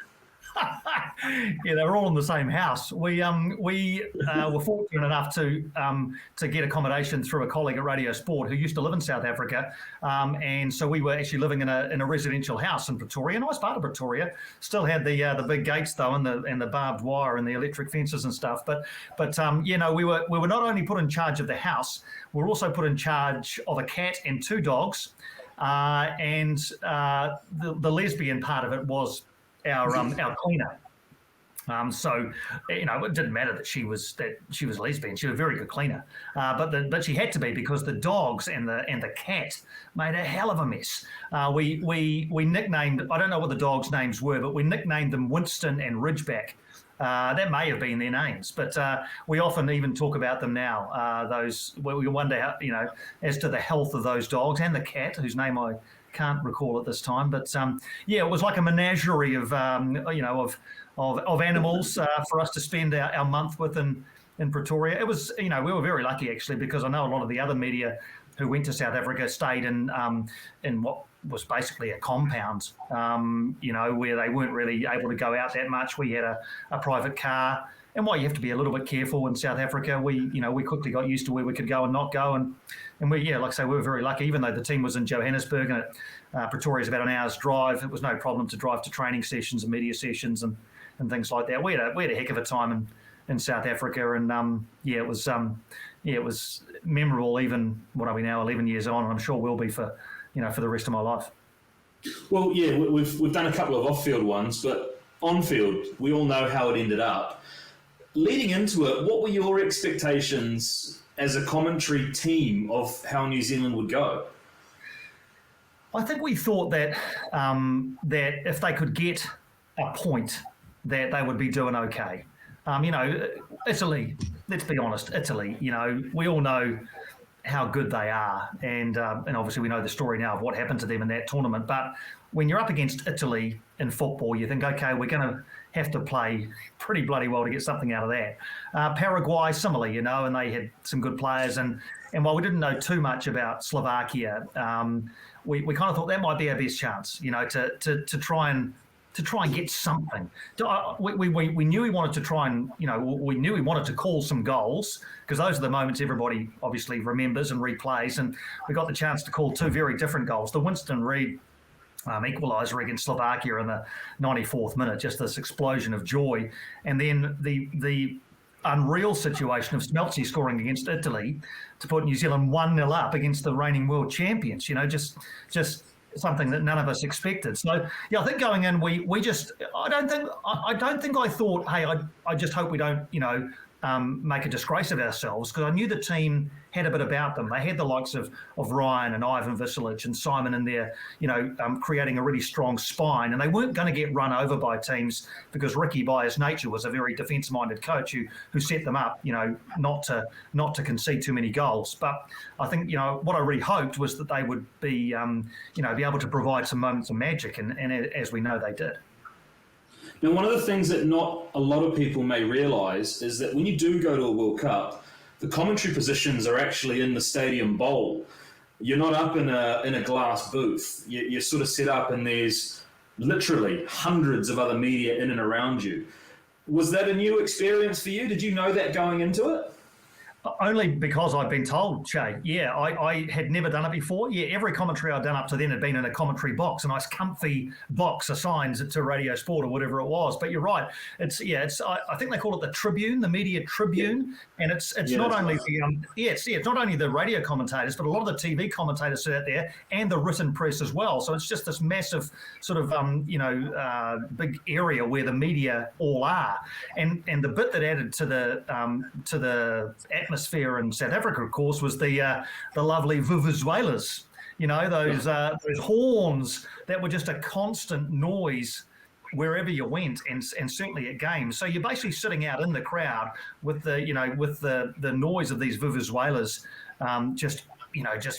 B: Yeah, they were all in the same house. We were fortunate enough to get accommodation through a colleague at Radio Sport who used to live in South Africa, and so we were actually living in a residential house in Pretoria. Nice part of Pretoria. Still had the big gates though, and the barbed wire and the electric fences and stuff. But we were not only put in charge of the house, we were also put in charge of a cat and two dogs, and the lesbian part of it was our cleaner. So it didn't matter that she was lesbian. She was a very good cleaner, but she had to be, because the dogs and the cat made a hell of a mess. We nicknamed, I don't know what the dogs' names were, but we nicknamed them Winston and Ridgeback. That may have been their names, but we often even talk about them now. We wonder how, as to the health of those dogs and the cat, whose name I can't recall at this time. But it was like a menagerie of animals for us to spend our month with in Pretoria. It was, we were very lucky actually, because I know a lot of the other media who went to South Africa stayed in what was basically a compound, where they weren't really able to go out that much. We had a private car, and while you have to be a little bit careful in South Africa, we quickly got used to where we could go and not go, and we, like I say, we were very lucky. Even though the team was in Johannesburg and Pretoria is about an hour's drive, it was no problem to drive to training sessions and media sessions and things like that. We had a heck of a time in South Africa, and it was memorable. Even what are we now, 11 years on, and I'm sure will be for the rest of my life.
C: Well, yeah, we've done a couple of off-field ones, but on-field, we all know how it ended up. Leading into it, what were your expectations as a commentary team of how New Zealand would go?
B: I think we thought that that if they could get a point, that they would be doing okay. Italy, let's be honest, Italy, we all know how good they are. And obviously we know the story now of what happened to them in that tournament. But when you're up against Italy in football, you think, okay, we're going to have to play pretty bloody well to get something out of that. Paraguay, similarly, and they had some good players. And while we didn't know too much about Slovakia, we kind of thought that might be our best chance, to try and get something. We knew we wanted to try and, we knew we wanted to call some goals, because those are the moments everybody obviously remembers and replays. And we got the chance to call two very different goals. The Winston Reid equaliser against Slovakia in the 94th minute, just this explosion of joy. And then the unreal situation of Smeltzy scoring against Italy to put New Zealand 1-0 up against the reigning world champions, just something that none of us expected. So I think going in, I don't think I thought, hey, I just hope we don't, make a disgrace of ourselves, because I knew the team had a bit about them. They had the likes of Ryan and Ivan Visilic and Simon in there, creating a really strong spine, and they weren't going to get run over by teams, because Ricky, by his nature, was a very defence-minded coach who set them up, not to concede too many goals. But I think, what I really hoped was that they would be, be able to provide some moments of magic, and as we know, they did.
C: Now, one of the things that not a lot of people may realise is that when you do go to a World Cup, the commentary positions are actually in the stadium bowl. You're not up in a glass booth. You're sort of set up, and there's literally hundreds of other media in and around you. Was that a new experience for you? Did you know that going into it?
B: Only because I've been told, Shay. Yeah, I had never done it before. Yeah, every commentary I'd done up to then had been in a commentary box, a nice comfy box assigned to Radio Sport or whatever it was. But you're right. I think they call it the Tribune, the media Tribune, and it's not only it's not only the radio commentators, but a lot of the TV commentators sit out there and the written press as well. So it's just this massive sort of big area where the media all are, and the bit that added to the atmosphere in South Africa, of course, was the lovely vuvuzelas. Those horns that were just a constant noise wherever you went, and certainly at games. So you're basically sitting out in the crowd with the noise of these vuvuzelas, just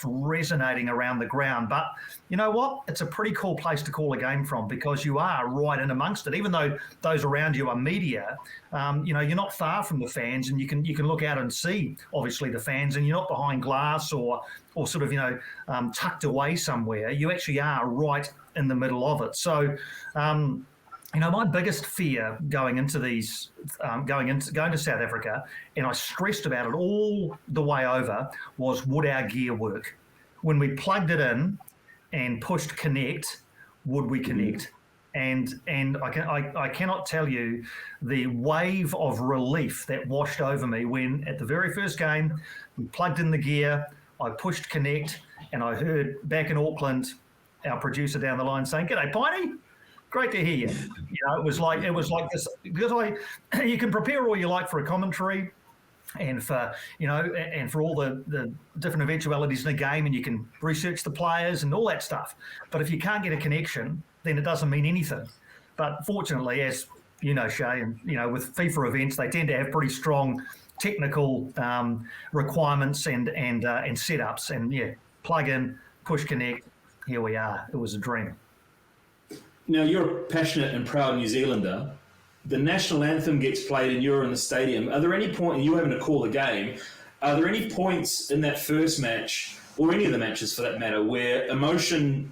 B: resonating around the ground. But you know what? It's a pretty cool place to call a game from, because you are right in amongst it. Even though those around you are media, you're not far from the fans, and you can look out and see obviously the fans, and you're not behind glass or sort of tucked away somewhere. You actually are right in the middle of it. So. My biggest fear going into these, going to South Africa, and I stressed about it all the way over, was would our gear work? When we plugged it in and pushed connect, would we connect? And I cannot tell you the wave of relief that washed over me when at the very first game we plugged in the gear, I pushed connect, and I heard back in Auckland our producer down the line saying, "G'day, Piney. Great to hear you." It was like this, because you can prepare all you like for a commentary, and for all the different eventualities in a game, and you can research the players and all that stuff. But if you can't get a connection, then it doesn't mean anything. But fortunately, as Shay, and with FIFA events, they tend to have pretty strong technical requirements and setups, and plug in, push connect. Here we are. It was a dream.
C: Now, you're a passionate and proud New Zealander. The national anthem gets played and you're in the stadium. Are there any point, and you're having to call the game, are there any points in that first match, or any of the matches for that matter, where emotion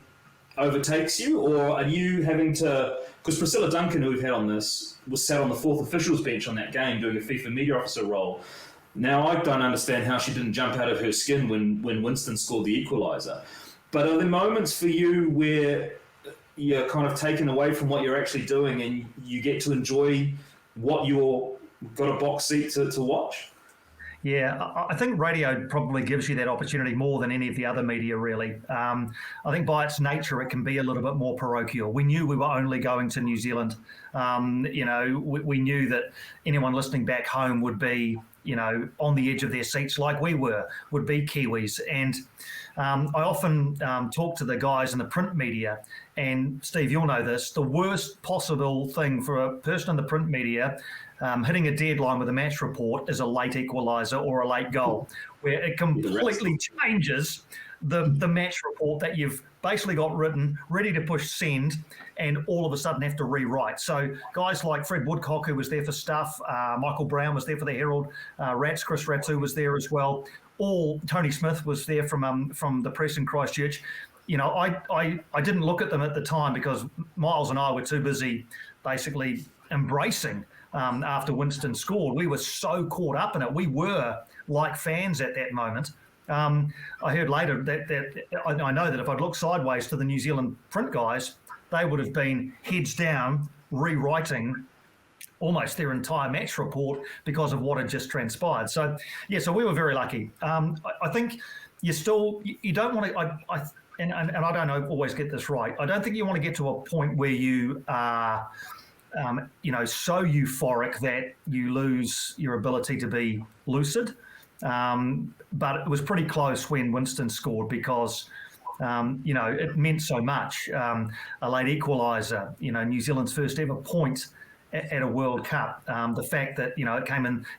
C: overtakes you, or are you having to, because Priscilla Duncan, who we've had on this, was sat on the fourth officials bench on that game doing a FIFA media officer role. Now, I don't understand how she didn't jump out of her skin when Winston scored the equaliser. But are there moments for you where you're kind of taken away from what you're actually doing and you get to enjoy what you're got a box seat to watch?
B: Yeah, I think radio probably gives you that opportunity more than any of the other media, really. I think by its nature, it can be a little bit more parochial. We knew we were only going to New Zealand. We knew that anyone listening back home would be, on the edge of their seats like we would be Kiwis. And I often talk to the guys in the print media, and Steve, you'll know this, the worst possible thing for a person in the print media hitting a deadline with a match report is a late equaliser or a late goal, where it completely changes the match report that you've basically got written, ready to push send, and all of a sudden have to rewrite. So guys like Fred Woodcock, who was there for Stuff, Michael Brown was there for the Herald, Chris Ratu was there as well. Tony Smith was there from the press in Christchurch. I didn't look at them at the time because Miles and I were too busy basically embracing after Winston scored. We were so caught up in it. We were like fans at that moment. I heard later that I know that if I'd looked sideways to the New Zealand print guys, they would have been heads down rewriting almost their entire match report because of what had just transpired. So we were very lucky. I think you don't want to. And I don't always get this right. I don't think you want to get to a point where you are, so euphoric that you lose your ability to be lucid. But it was pretty close when Winston scored because, it meant so much. A late equaliser, New Zealand's first ever point at a World Cup. The fact that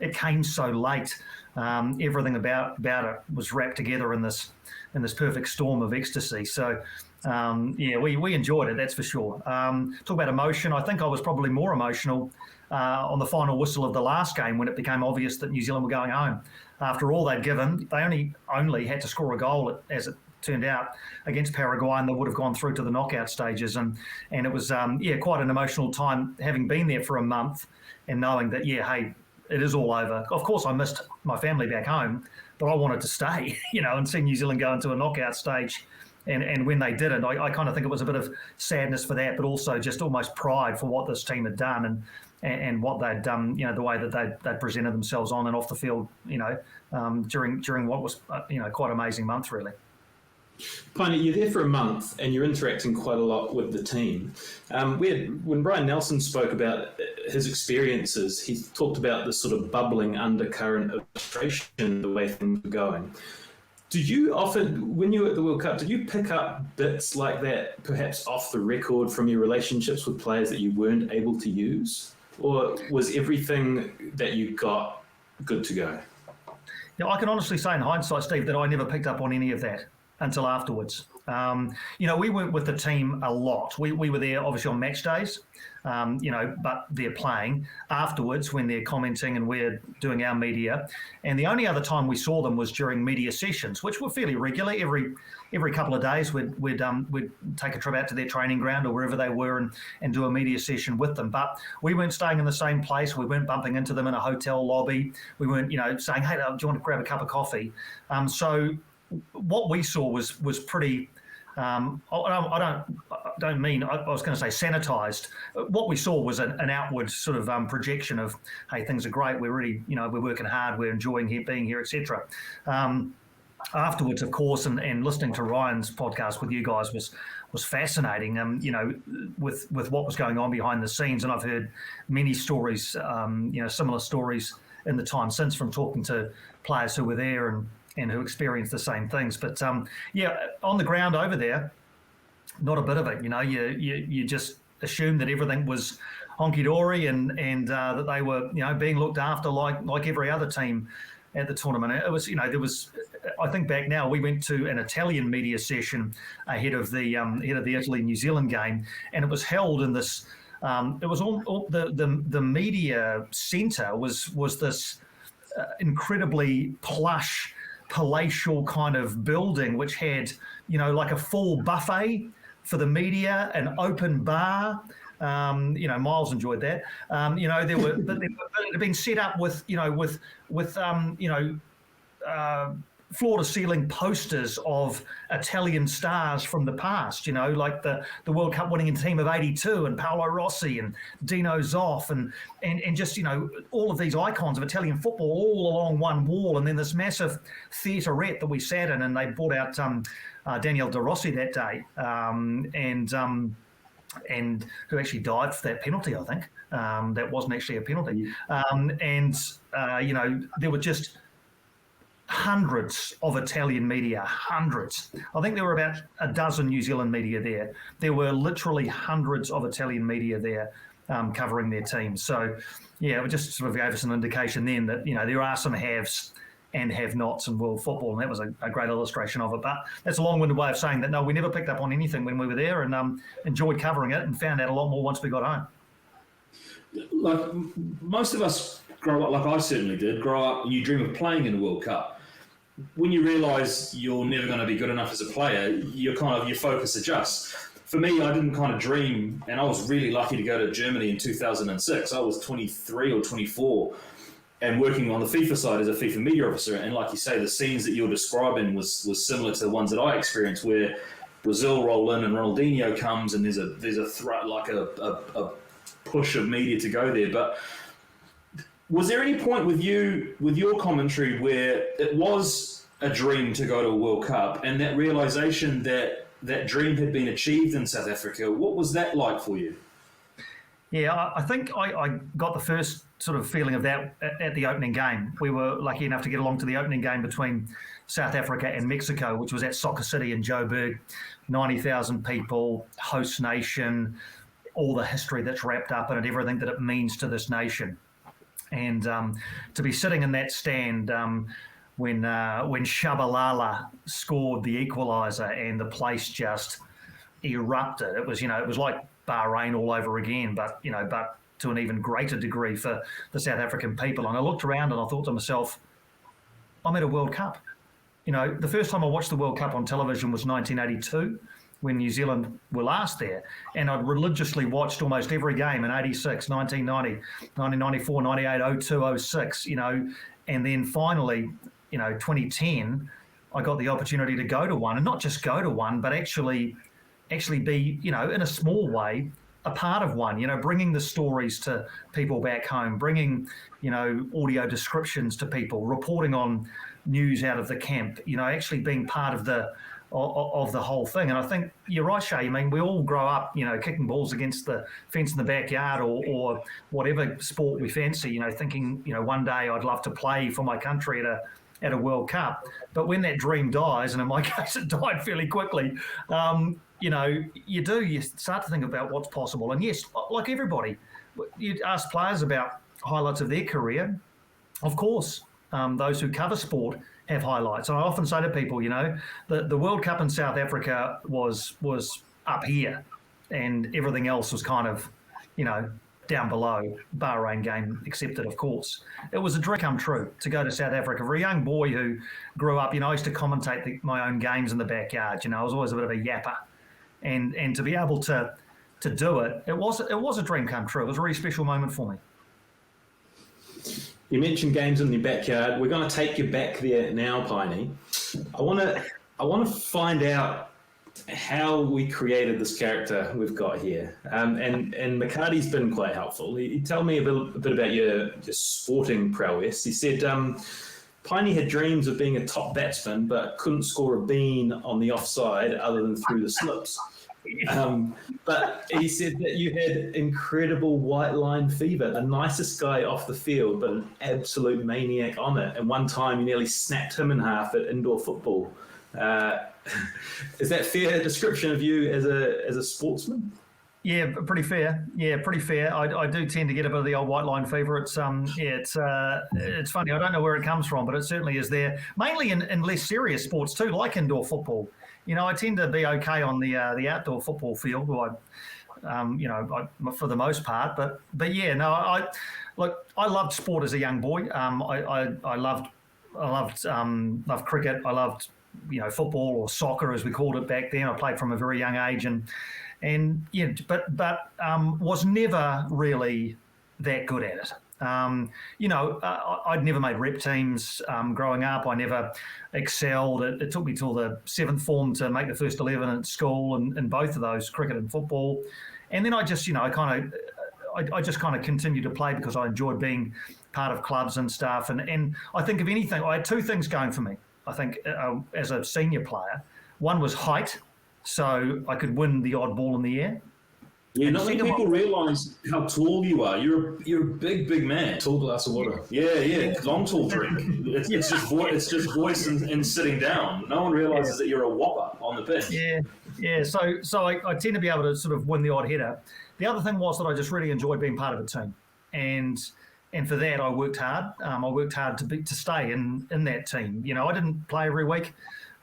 B: it came so late. Everything about it was wrapped together in this perfect storm of ecstasy. So we enjoyed it, that's for sure. Talk about emotion. I think I was probably more emotional on the final whistle of the last game when it became obvious that New Zealand were going home. After all they'd given, they only had to score a goal, as it turned out, against Paraguay, and they would have gone through to the knockout stages. And it was quite an emotional time, having been there for a month and knowing that it is all over. Of course, I missed my family back home, but I wanted to stay, and see New Zealand go into a knockout stage. And when they didn't, I kind of think it was a bit of sadness for that, but also just almost pride for what this team had done and what they'd done, the way that they'd presented themselves on and off the field, during what was, quite amazing month, really.
D: Piney, you're there for a month and you're interacting quite a lot with the team. When Brian Nelson spoke about his experiences, he talked about this sort of bubbling undercurrent of frustration, the way things were going. Did you often, when you were at the World Cup, did you pick up bits like that, perhaps off the record from your relationships with players that you weren't able to use? Or was everything that you got good to go?
B: Yeah, I can honestly say in hindsight, Steve, that I never picked up on any of that until afterwards. We weren't with the team a lot. We were there obviously on match days, but they're playing afterwards when they're commenting and we're doing our media. And the only other time we saw them was during media sessions, which were fairly regular. Every couple of days we'd take a trip out to their training ground or wherever they were and do a media session with them. But we weren't staying in the same place. We weren't bumping into them in a hotel lobby. We weren't, saying, hey, do you want to grab a cup of coffee? So what we saw was pretty. I don't mean. I was going to say sanitized. What we saw was an outward sort of projection of, hey, things are great. We're really, we're working hard. We're enjoying being here, etc. Afterwards, of course, and listening to Ryan's podcast with you guys was fascinating. With what was going on behind the scenes, and I've heard many stories, similar stories in the time since from talking to players who were there and who experienced the same things. But on the ground over there, not a bit of it. You just assumed that everything was honky-dory and that they were, being looked after like every other team at the tournament. It was, there was, I think back now, we went to an Italian media session ahead of the Italy-New Zealand game, and it was held in this, it was all the media centre was this incredibly plush, palatial kind of building, which had, like a full buffet for the media, an open bar. Miles enjoyed that. But it had been set up with floor-to-ceiling posters of Italian stars from the past, like the World Cup winning team of '82 and Paolo Rossi and Dino Zoff and just, all of these icons of Italian football all along one wall. And then this massive theaterette that we sat in, and they brought out Daniel De Rossi that day, and who actually dived for that penalty, I think. That wasn't actually a penalty. There were just hundreds of Italian media, hundreds. I think there were about a dozen New Zealand media there. There were literally hundreds of Italian media there covering their team. So, yeah, it just sort of gave us an indication then that, there are some haves and have-nots in world football, and that was a great illustration of it. But that's a long-winded way of saying that, no, we never picked up on anything when we were there, and enjoyed covering it and found out a lot more once we got home.
C: Like most of us grow up, like I certainly did, grow up and you dream of playing in the World Cup. When you realise you're never going to be good enough as a player, your focus adjusts. For me, I didn't kind of dream, and I was really lucky to go to Germany in 2006. I was 23 or 24 and working on the FIFA side as a FIFA media officer. And like you say, the scenes that you're describing was similar to the ones that I experienced, where Brazil roll in and Ronaldinho comes and there's a push of media to go there. But was there any point with your commentary where it was a dream to go to a World Cup and that realization that that dream had been achieved in South Africa? What was that like for you?
B: Yeah, I think I got the first sort of feeling of that at the opening game. We were lucky enough to get along to the opening game between South Africa and Mexico, which was at Soccer City in Joburg. 90,000 people, host nation, all the history that's wrapped up in it, everything that it means to this nation. And to be sitting in that stand when Shabalala scored the equaliser and the place just erupted. It was like Bahrain all over again, but to an even greater degree for the South African people. And I looked around and I thought to myself, I'm at a World Cup. The first time I watched the World Cup on television was 1982. When New Zealand were last there. And I'd religiously watched almost every game in 86, 1990, 1994, 98, 02, 06, and then finally, 2010, I got the opportunity to go to one, and not just go to one, but actually be, in a small way, a part of one, bringing the stories to people back home, bringing, audio descriptions to people, reporting on news out of the camp, actually being part of the whole thing. And I think you're right, Shay. I mean, we all grow up, kicking balls against the fence in the backyard or whatever sport we fancy, thinking, one day I'd love to play for my country at a World Cup. But when that dream dies, and in my case it died fairly quickly, you start to think about what's possible. And yes, like everybody, you ask players about highlights of their career. Of course, those who cover sport have highlights. And I often say to people, the World Cup in South Africa was up here and everything else was kind of, down below, Bahrain game accepted, of course. It was a dream come true to go to South Africa. For a young boy who grew up, I used to commentate my own games in the backyard. I was always a bit of a yapper. And to be able to do it, it was a dream come true. It was a really special moment for me.
D: You mentioned games in your backyard. We're going to take you back there now, Piney. I want to find out how we created this character we've got here. And McCarty's been quite helpful. He told me a bit about your sporting prowess. He said Piney had dreams of being a top batsman, but couldn't score a bean on the offside other than through the slips. But he said that you had incredible white line fever, the nicest guy off the field, but an absolute maniac on it. And one time you nearly snapped him in half at indoor football. Is that fair description of you as a sportsman?
B: Yeah, pretty fair. Yeah, pretty fair. I do tend to get a bit of the old white line fever. It's it's funny. I don't know where it comes from, but it certainly is there. Mainly in less serious sports too, like indoor football. I tend to be okay on the outdoor football field, for the most part. But yeah, no, I loved sport as a young boy. I loved cricket. I loved football, or soccer as we called it back then. I played from a very young age, and yeah, but was never really that good at it. I'd never made rep teams growing up. I never excelled. It took me till the 7th form to make the first 11 at school, and in both of those, cricket and football. And then I just, I just kind of continued to play because I enjoyed being part of clubs and stuff. And I think, if anything, I had 2 things going for me. I think as a senior player, one was height, so I could win the odd ball in the air.
C: Yeah, not many people realise how tall you are. You're a big man.
D: Tall glass of water.
C: Yeah. Long tall drink. It's just voice and sitting down. No one realises that you're a whopper on the pitch.
B: Yeah. So I tend to be able to sort of win the odd header. The other thing was that I just really enjoyed being part of a team, and for that I worked hard. I worked hard to stay in that team. I didn't play every week.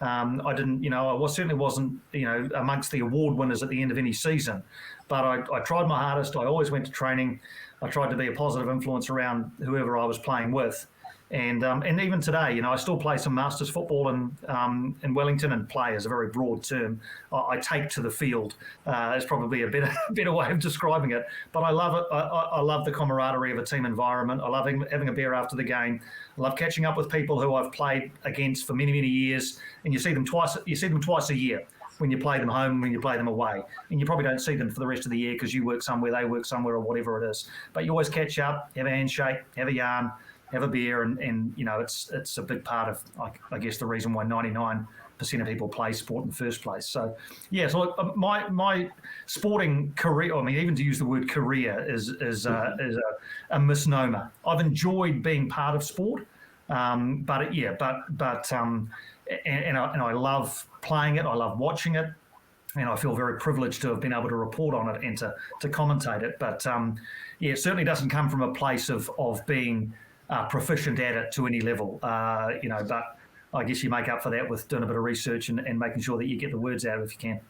B: I didn't. I certainly wasn't. Amongst the award winners at the end of any season. But I tried my hardest. I always went to training. I tried to be a positive influence around whoever I was playing with. And even today, I still play some Masters football in Wellington, and play is a very broad term. I take to the field is probably a better way of describing it. But I love it. I love the camaraderie of a team environment. I love having a beer after the game. I love catching up with people who I've played against for many years, and you see them twice a year. When you play them home, when you play them away. And you probably don't see them for the rest of the year because you work somewhere, they work somewhere, or whatever it is. But you always catch up, have a handshake, have a yarn, have a beer, and it's a big part of, I guess, the reason why 99% of people play sport in the first place. So, yeah, so my sporting career, even to use the word career is a misnomer. I've enjoyed being part of sport, and I love playing it. I love watching it, and I feel very privileged to have been able to report on it and to commentate it. But it certainly doesn't come from a place of being proficient at it to any level. But I guess you make up for that with doing a bit of research and making sure that you get the words out if you can.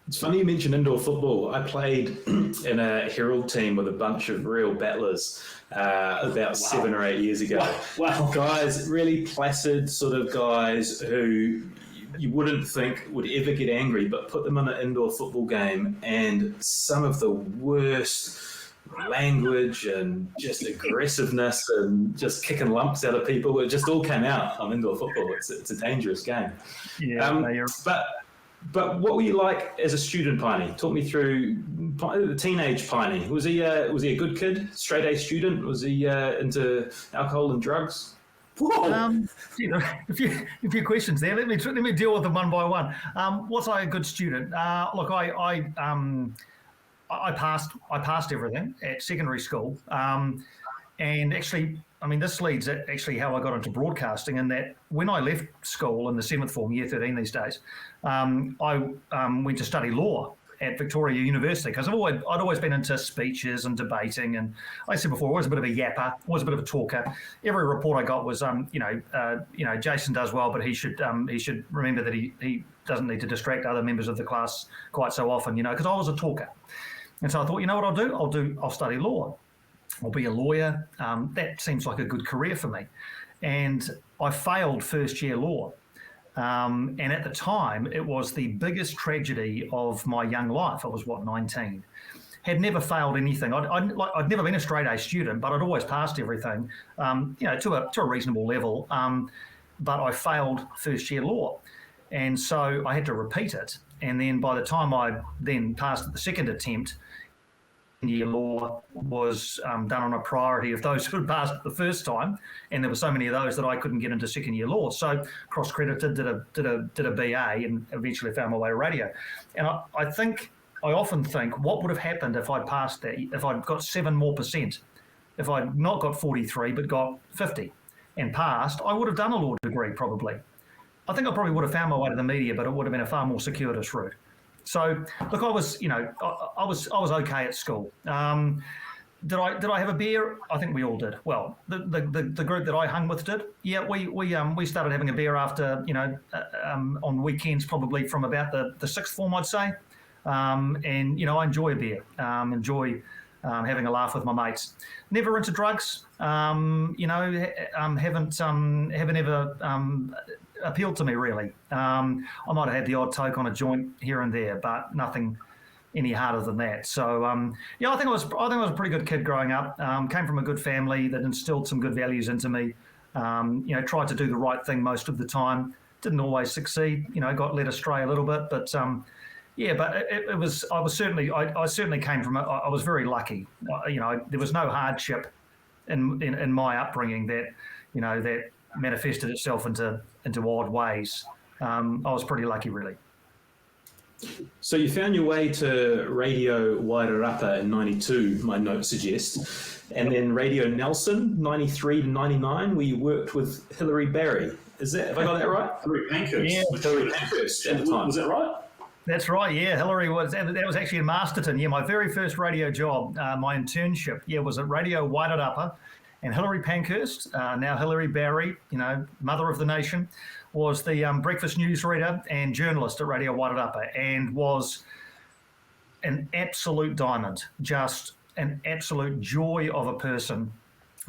D: It's funny you mentioned indoor football. I played in a Herald team with a bunch of real battlers about 7 or 8 years ago.
C: Wow.
D: Guys, really placid sort of guys who you wouldn't think would ever get angry, but put them in an indoor football game and some of the worst language and just aggressiveness and just kicking lumps out of people, it just all came out on indoor football. It's a dangerous game.
B: Yeah,
D: But what were you like as a student, Piney? Talk me through the teenage Piney. Was he a good kid, straight A student? Was he into alcohol and drugs?
B: A few questions there. Let me deal with them one by one. Was I a good student? Look, I passed everything at secondary school, and actually, this leads actually how I got into broadcasting. In that, when I left school in the 7th form, year 13 these days, I went to study law at Victoria University because I'd always been into speeches and debating, and like I said before, always a bit of a yapper, always a bit of a talker. Every report I got was, Jason does well, but he should remember that he doesn't need to distract other members of the class quite so often, because I was a talker. And so I thought, you know what I'll study law. I'll be a lawyer. That seems like a good career for me. And I failed first year law. And at the time, it was the biggest tragedy of my young life. I was, 19? Had never failed anything. I'd never been a straight A student, but I'd always passed everything, to a reasonable level. But I failed first year law. And so I had to repeat it. And then by the time I then passed at the second attempt, year law was done on a priority of those who had passed it the first time, and there were so many of those that I couldn't get into second year law. So cross-credited, did a BA, and eventually found my way to radio. And I often think, what would have happened if I'd passed that? If I'd got 7% more, if I'd not got 43 but got 50 and passed, I would have done a law degree probably. I think I probably would have found my way to the media, but it would have been a far more circuitous route. So look, I was okay at school. Did I have a beer? I think we all did. Well, the group that I hung with did. Yeah, we started having a beer after, on weekends, probably from about the sixth form, I'd say. And I enjoy a beer. Enjoy having a laugh with my mates. Never into drugs. Haven't ever appealed to me really. I might have had the odd toke on a joint here and there, but nothing any harder than that. So I think I was a pretty good kid growing up. Came from a good family that instilled some good values into me. Tried to do the right thing most of the time. Didn't always succeed. Got led astray a little bit, but it was. I certainly came from. I was very lucky. There was no hardship in my upbringing that manifested itself into odd ways. I was pretty lucky, really.
D: So you found your way to Radio Wairarapa in 92, my notes suggest, and then Radio Nelson, 93 to 99, where you worked with Hilary Barry. Have I got that right?
C: Hilary Pankhurst.
B: Yeah.
D: Hilary Pankhurst at the time.
C: Was that right?
B: That's right, yeah. Hilary that was actually in Masterton. Yeah, my very first radio job, my internship, was at Radio Wairarapa. And Hilary Pankhurst, now Hilary Barry, mother of the nation, was the breakfast newsreader and journalist at Radio Wairarapa, and was an absolute diamond, just an absolute joy of a person.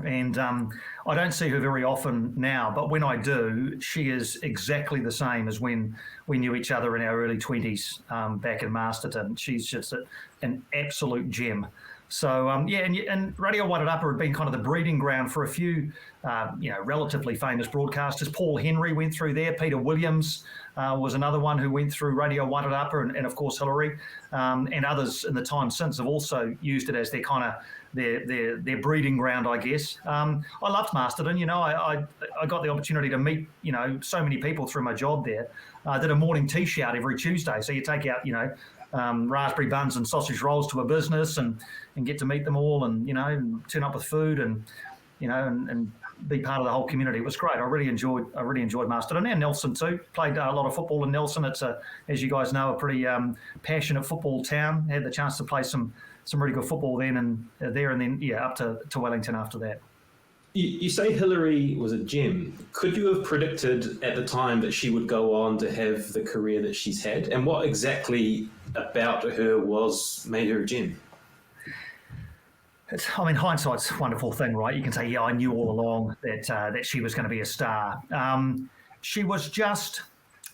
B: And I don't see her very often now, but when I do, she is exactly the same as when we knew each other in our early 20s back in Masterton. She's just an absolute gem. So, and Radio Wairarapa had been kind of the breeding ground for a few, relatively famous broadcasters. Paul Henry went through there. Peter Williams was another one who went through Radio Wairarapa, and of course Hilary, and others in the time since have also used it as their kind of their breeding ground, I guess. I loved Masterton. I got the opportunity to meet so many people through my job there. I did a morning tea shout every Tuesday, so you take out raspberry buns and sausage rolls to a business and get to meet them all and turn up with food and be part of the whole community. It was great. I really enjoyed Masterton and Nelson too. Played a lot of football in Nelson. It's as you guys know, a pretty passionate football town. Had the chance to play some really good football then and then up to Wellington after that.
D: You say Hilary was a gem. Could you have predicted at the time that she would go on to have the career that she's had? And what exactly about her made her a gem?
B: Hindsight's a wonderful thing, right? You can say, I knew all along that she was going to be a star. She was just,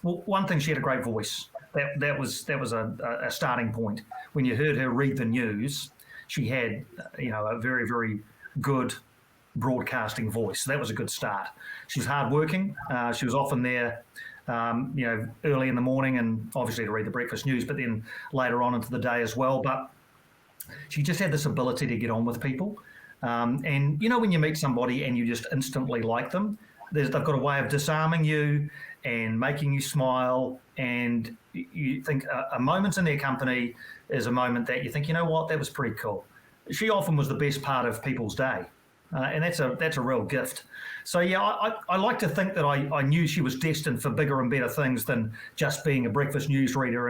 B: one thing, she had a great voice. That was a starting point. When you heard her read the news, she had a very, very good broadcasting voice. So that was a good start. She was hardworking. She was often there, early in the morning and obviously to read the breakfast news, but then later on into the day as well. But she just had this ability to get on with people. And when you meet somebody and you just instantly like them, they've got a way of disarming you and making you smile. And you think a moment in their company is a moment that you think, that was pretty cool. She often was the best part of people's day. And that's a real gift. So I like to think that I knew she was destined for bigger and better things than just being a breakfast newsreader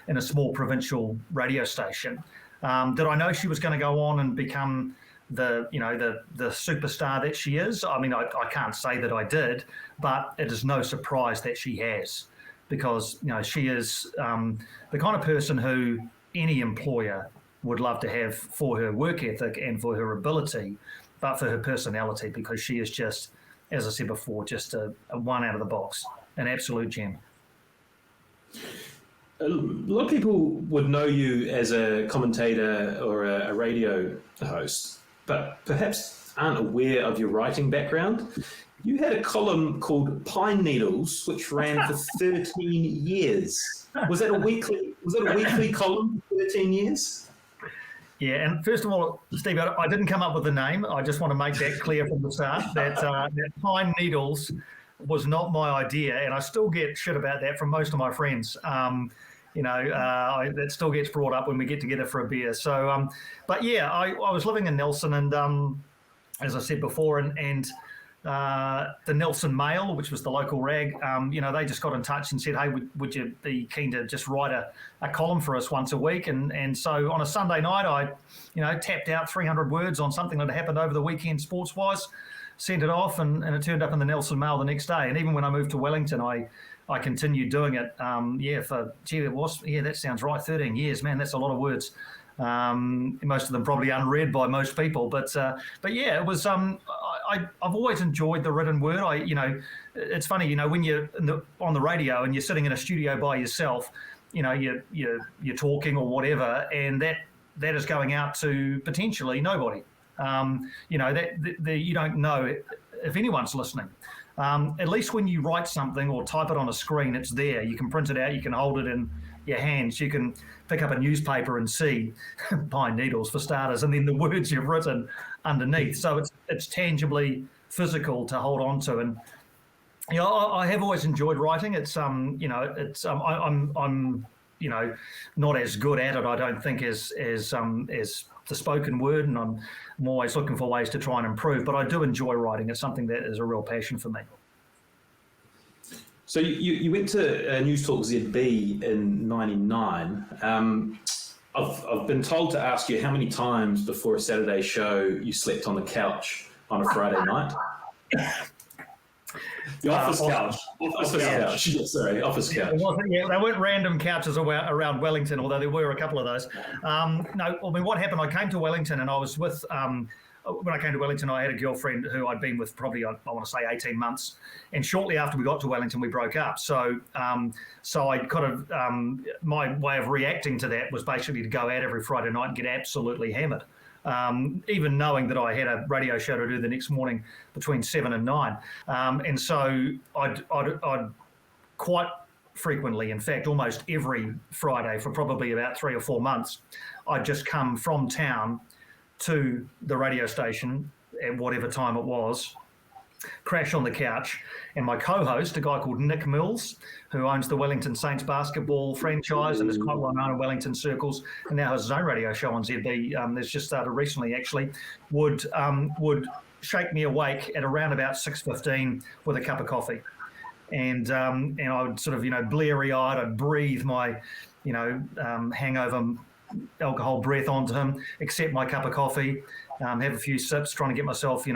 B: in a small provincial radio station. Did I know she was going to go on and become the superstar that she is? I can't say that I did, but it is no surprise that she has, because she is the kind of person who any employer would love to have for her work ethic and for her ability, but for her personality, because she is just, as I said before, just a one out of the box, an absolute gem.
D: A lot of people would know you as a commentator or a radio host, but perhaps aren't aware of your writing background. You had a column called Pine Needles, which ran for 13 years. Was that a weekly column for 13 years?
B: Yeah, and first of all, Steve, I didn't come up with the name. I just want to make that clear from the start, that Pine Needles was not my idea, and I still get shit about that from most of my friends. That still gets brought up when we get together for a beer. So, I was living in Nelson, and as I said before, and the Nelson Mail, which was the local rag, they just got in touch and said, hey, would you be keen to just write a column for us once a week? And so on a Sunday night, I tapped out 300 words on something that happened over the weekend sports-wise, sent it off, and it turned up in the Nelson Mail the next day. And even when I moved to Wellington, I continued doing it. That sounds right, 13 years, man, that's a lot of words. Most of them probably unread by most people, but yeah, it was. I've always enjoyed the written word. It's funny, when you're on the radio and you're sitting in a studio by yourself, you're talking or whatever, and that is going out to potentially nobody. You don't know if anyone's listening. At least when you write something or type it on a screen, it's there. You can print it out. You can hold it in your hands. You can pick up a newspaper and see pine needles for starters, and then the words you've written underneath. So it's tangibly physical to hold on to. And I have always enjoyed writing. It's I'm not as good at it, I don't think, as the spoken word, and I'm always looking for ways to try and improve. But I do enjoy writing. It's something that is a real passion for me.
D: So you went to News Talk ZB in '99. I've been told to ask you how many times before a Saturday show you slept on the couch on a Friday night. The office couch. Office couch. Sorry, office couch.
B: They weren't random couches around Wellington, although there were a couple of those. What happened, I came to Wellington and I was with, when I came to Wellington, I had a girlfriend who I'd been with probably, I want to say 18 months. And shortly after we got to Wellington, we broke up. So I kind of, my way of reacting to that was basically to go out every Friday night and get absolutely hammered. Even knowing that I had a radio show to do the next morning between 7 and 9. And so I'd quite frequently, in fact, almost every Friday for probably about 3 or 4 months, I'd just come from town to the radio station at whatever time it was, crash on the couch, and my co-host, a guy called Nick Mills, who owns the Wellington Saints basketball franchise and is quite well known in Wellington circles, and now has his own radio show on ZB. That's just started recently, actually. Would shake me awake at around about 6:15 with a cup of coffee, and I would sort of bleary-eyed. I'd breathe my hangover alcohol breath onto him, accept my cup of coffee, have a few sips, trying to get myself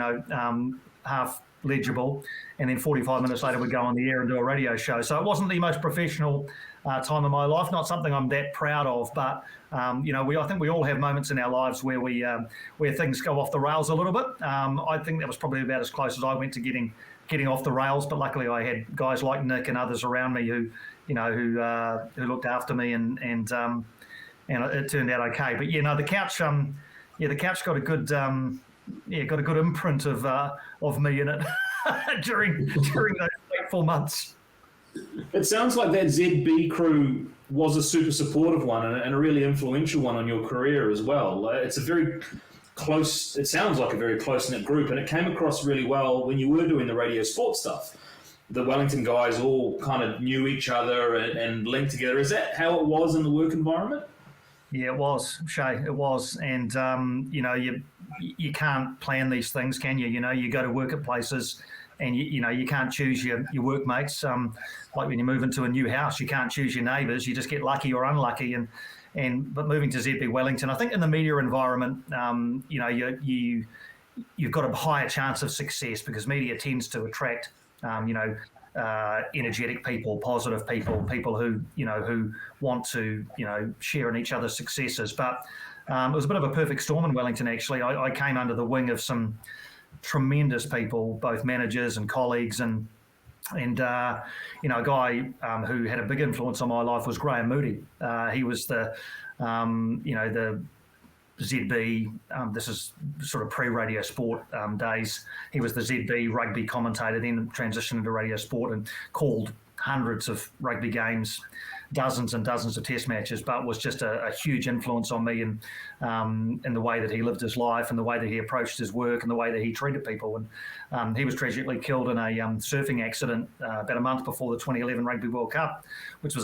B: half legible, and then 45 minutes later we'd go on the air and do a radio show. So it wasn't the most professional time of my life, not something I'm that proud of, but I think we all have moments in our lives where where things go off the rails a little bit. I think that was probably about as close as I went to getting off the rails, but luckily I had guys like Nick and others around me who looked after me, and it turned out okay. But the couch got a good got a good imprint of me in it during those 4 months.
C: It sounds like that ZB crew was a super supportive one and a really influential one on your career as well. It's a very close, it sounds like a very close-knit group, and it came across really well when you were doing the radio sports stuff. The Wellington guys all kind of knew each other and linked together. Is that how it was in the work environment?
B: Yeah, it was, Shay. It was, and you can't plan these things, can you? You go to work at places, and you can't choose your workmates. Like when you move into a new house, you can't choose your neighbours. You just get lucky or unlucky. But moving to ZB Wellington, I think in the media environment, you've got a higher chance of success because media tends to attract, energetic people, positive people, people who want to share in each other's successes. But it was a bit of a perfect storm in Wellington. Actually, I came under the wing of some tremendous people, both managers and colleagues, and a guy who had a big influence on my life was Graham Moody. He was the ZB, this is sort of pre-radio sport days. He was the ZB rugby commentator, then transitioned into radio sport and called hundreds of rugby games, dozens and dozens of test matches, but was just a huge influence on me in the way that he lived his life and the way that he approached his work and the way that he treated people. And he was tragically killed in a surfing accident about a month before the 2011 Rugby World Cup, which was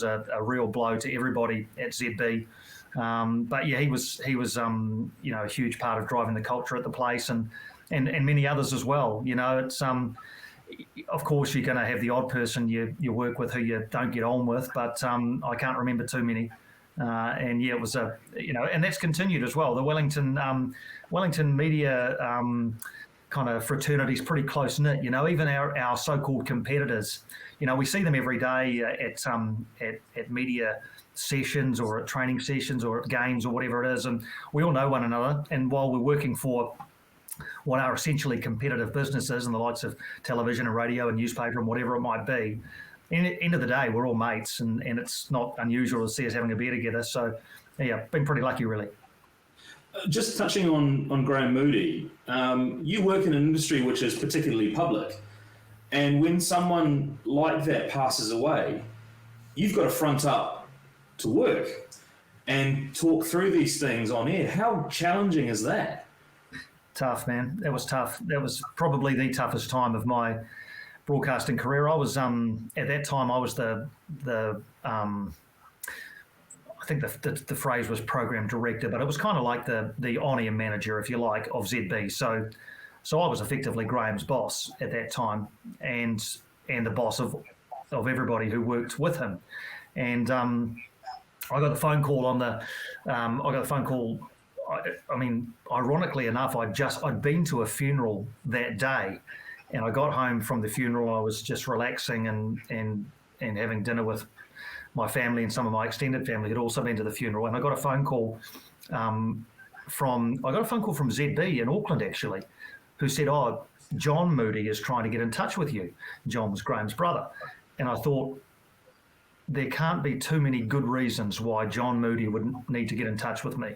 B: a real blow to everybody at ZB. But yeah, he was a huge part of driving the culture at the place, and and many others as well. You know, it's of course you're going to have the odd person you work with who you don't get on with, but I can't remember too many. And yeah, it was and that's continued as well. The Wellington media kind of fraternity is pretty close knit. You know, even our so-called competitors, you know, we see them every day at media sessions or at training sessions or at games or whatever it is, and we all know one another. And while we're working for what are essentially competitive businesses and the likes of television and radio and newspaper and whatever it might be, end of the day, we're all mates, and it's not unusual to see us having a beer together. So, yeah, been pretty lucky, really.
C: Just touching on Graham Moody, you work in an industry which is particularly public, and when someone like that passes away, you've got to front up to work and talk through these things on air. How challenging is that?
B: Tough, man. That was tough. That was probably the toughest time of my broadcasting career. I was at that time I was the I think the phrase was program director, but it was kind of like the on-air manager, if you like, of ZB. So I was effectively Graham's boss at that time, and the boss of everybody who worked with him. And I got the phone call I mean, ironically enough, I'd been to a funeral that day, and I got home from the funeral. I was just relaxing and having dinner with my family, and some of my extended family had also been to the funeral. And I got a phone call from ZB in Auckland, actually, who said, "Oh, John Moody is trying to get in touch with you." John was Graham's brother. And I thought, there can't be too many good reasons why John Moody would need to get in touch with me.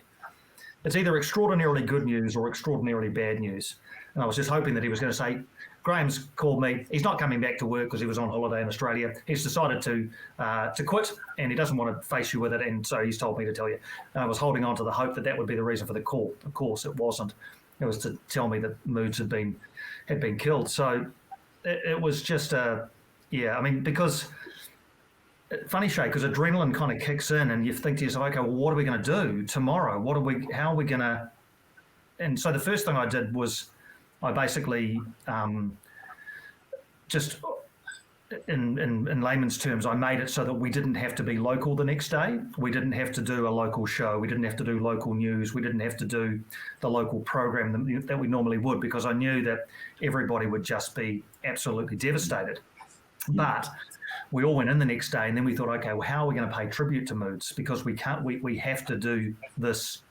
B: It's either extraordinarily good news or extraordinarily bad news. And I was just hoping that he was going to say, "Graham's called me. He's not coming back to work because he was on holiday in Australia. He's decided to quit, and he doesn't want to face you with it, and so he's told me to tell you." And I was holding on to the hope that would be the reason for the call. Of course, it wasn't. It was to tell me that Moods had been killed. So it was just I mean, because funny, Shay, because adrenaline kind of kicks in, and you think to yourself, okay, well, what are we going to do tomorrow? How are we going to? And so the first thing I did was I basically just in layman's terms, I made it so that we didn't have to be local the next day. We didn't have to do a local show. We didn't have to do local news. We didn't have to do the local program that we normally would, because I knew that everybody would just be absolutely devastated. But we all went in the next day, and then we thought, okay, well, how are we going to pay tribute to Moods? Because we have to do this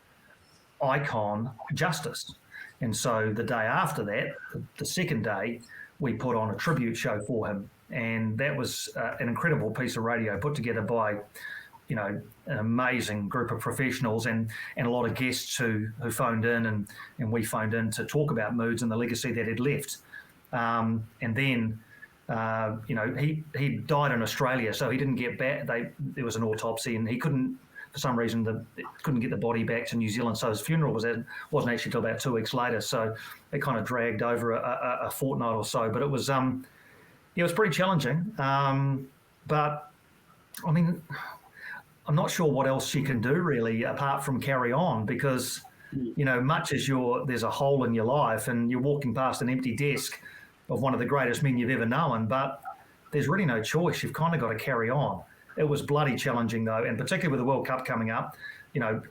B: icon justice. And so the day after that, the second day, we put on a tribute show for him. And that was an incredible piece of radio put together by, an amazing group of professionals and a lot of guests who phoned in and we phoned in to talk about Moods and the legacy that he'd left. And then, he died in Australia, so he didn't get back. There was an autopsy, and he couldn't, for some reason, couldn't get the body back to New Zealand. So his funeral wasn't actually until about 2 weeks later. So it kind of dragged over a fortnight or so. But it was, it was pretty challenging. But I mean, I'm not sure what else you can do really apart from carry on, because much as there's a hole in your life and you're walking past an empty desk of one of the greatest men you've ever known, but there's really no choice. You've kind of got to carry on. It was bloody challenging though, and particularly with the World Cup coming up,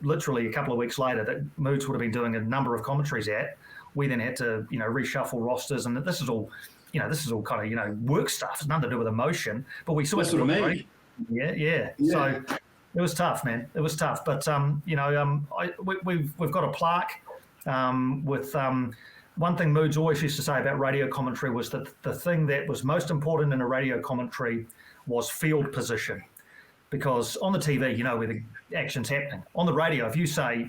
B: literally a couple of weeks later that Moods would have been doing a number of commentaries at. We then had to, reshuffle rosters, and this is all kind of, work stuff. It's nothing to do with emotion, but we sort of made. Yeah. So it was tough, man. It was tough, but we've got a plaque with. One thing Moods always used to say about radio commentary was that the thing that was most important in a radio commentary was field position. Because on the TV, where the action's happening. On the radio, if you say,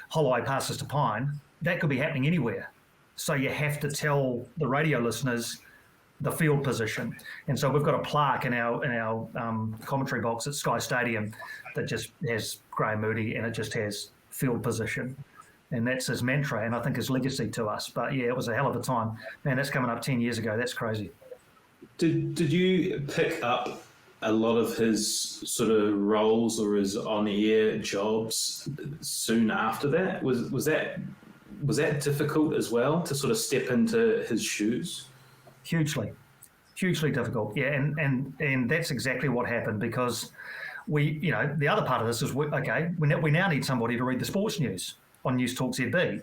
B: Holloway passes to Pine, that could be happening anywhere. So you have to tell the radio listeners the field position. And so we've got a plaque in our commentary box at Sky Stadium that just has Graham Moody, and it just has field position. And that's his mantra, and I think his legacy to us. But yeah, it was a hell of a time. Man, that's coming up 10 years ago. That's crazy.
D: Did you pick up a lot of his sort of roles or his on-air jobs soon after that? Was that Was that difficult as well to sort of step into his shoes?
B: Hugely difficult. Yeah, and that's exactly what happened, because we, the other part of this is, we now need somebody to read the sports news on News Talk ZB.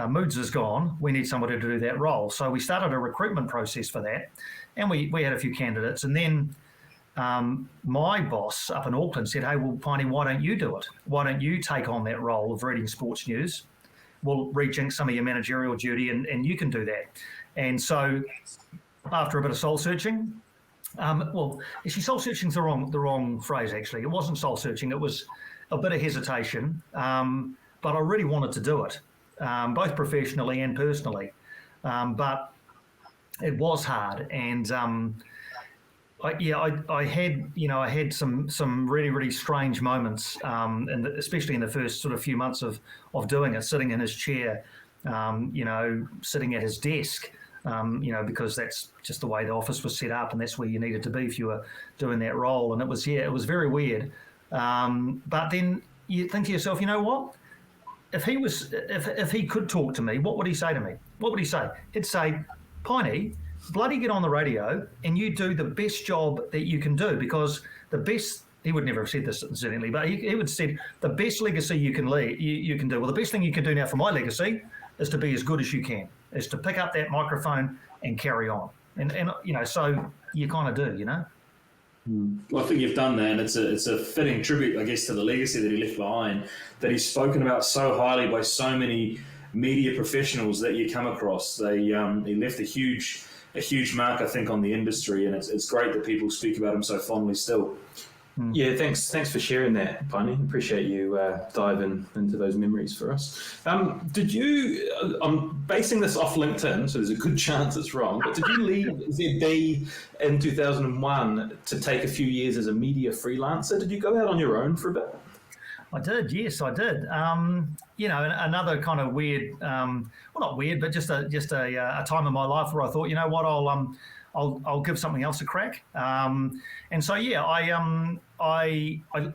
B: Moods is gone. We need somebody to do that role. So we started a recruitment process for that, and we had a few candidates. And then my boss up in Auckland said, "Hey, well, Piney, why don't you do it? Why don't you take on that role of reading sports news? We'll rejig some of your managerial duty, and you can do that." And so after a bit of soul searching, actually, soul searching is the wrong phrase, actually. It wasn't soul searching. It was a bit of hesitation, but I really wanted to do it. Both professionally and personally, but it was hard, and I had some really strange moments, and especially in the first sort of few months of doing it, sitting in his chair, sitting at his desk, because that's just the way the office was set up, and that's where you needed to be if you were doing that role, and it was very weird, but then you think to yourself, you know what? If he could talk to me, what would he say to me? What would he say? He'd say, "Piney, bloody get on the radio and you do the best job that you can do, because the best," he would never have said this incidentally, but he would have said, "the best legacy you can do. Well, the best thing you can do now for my legacy is to be as good as you can, is to pick up that microphone and carry on." And so you kind of do,
C: Well, I think you've done that, and it's a fitting tribute, I guess, to the legacy that he left behind, that he's spoken about so highly by so many media professionals that you come across. He left a huge mark, I think, on the industry, and it's great that people speak about him so fondly still.
D: Yeah, thanks for sharing that, Piney. Appreciate you diving into those memories for us. Did you? I'm basing this off LinkedIn, so there's a good chance it's wrong. But did you leave ZB in 2001 to take a few years as a media freelancer? Did you go out on your own for a bit?
B: I did, yes, I did. Another kind of weird, well, not weird, but just a time in my life where I thought, you know what, I'll give something else a crack. And so, yeah, I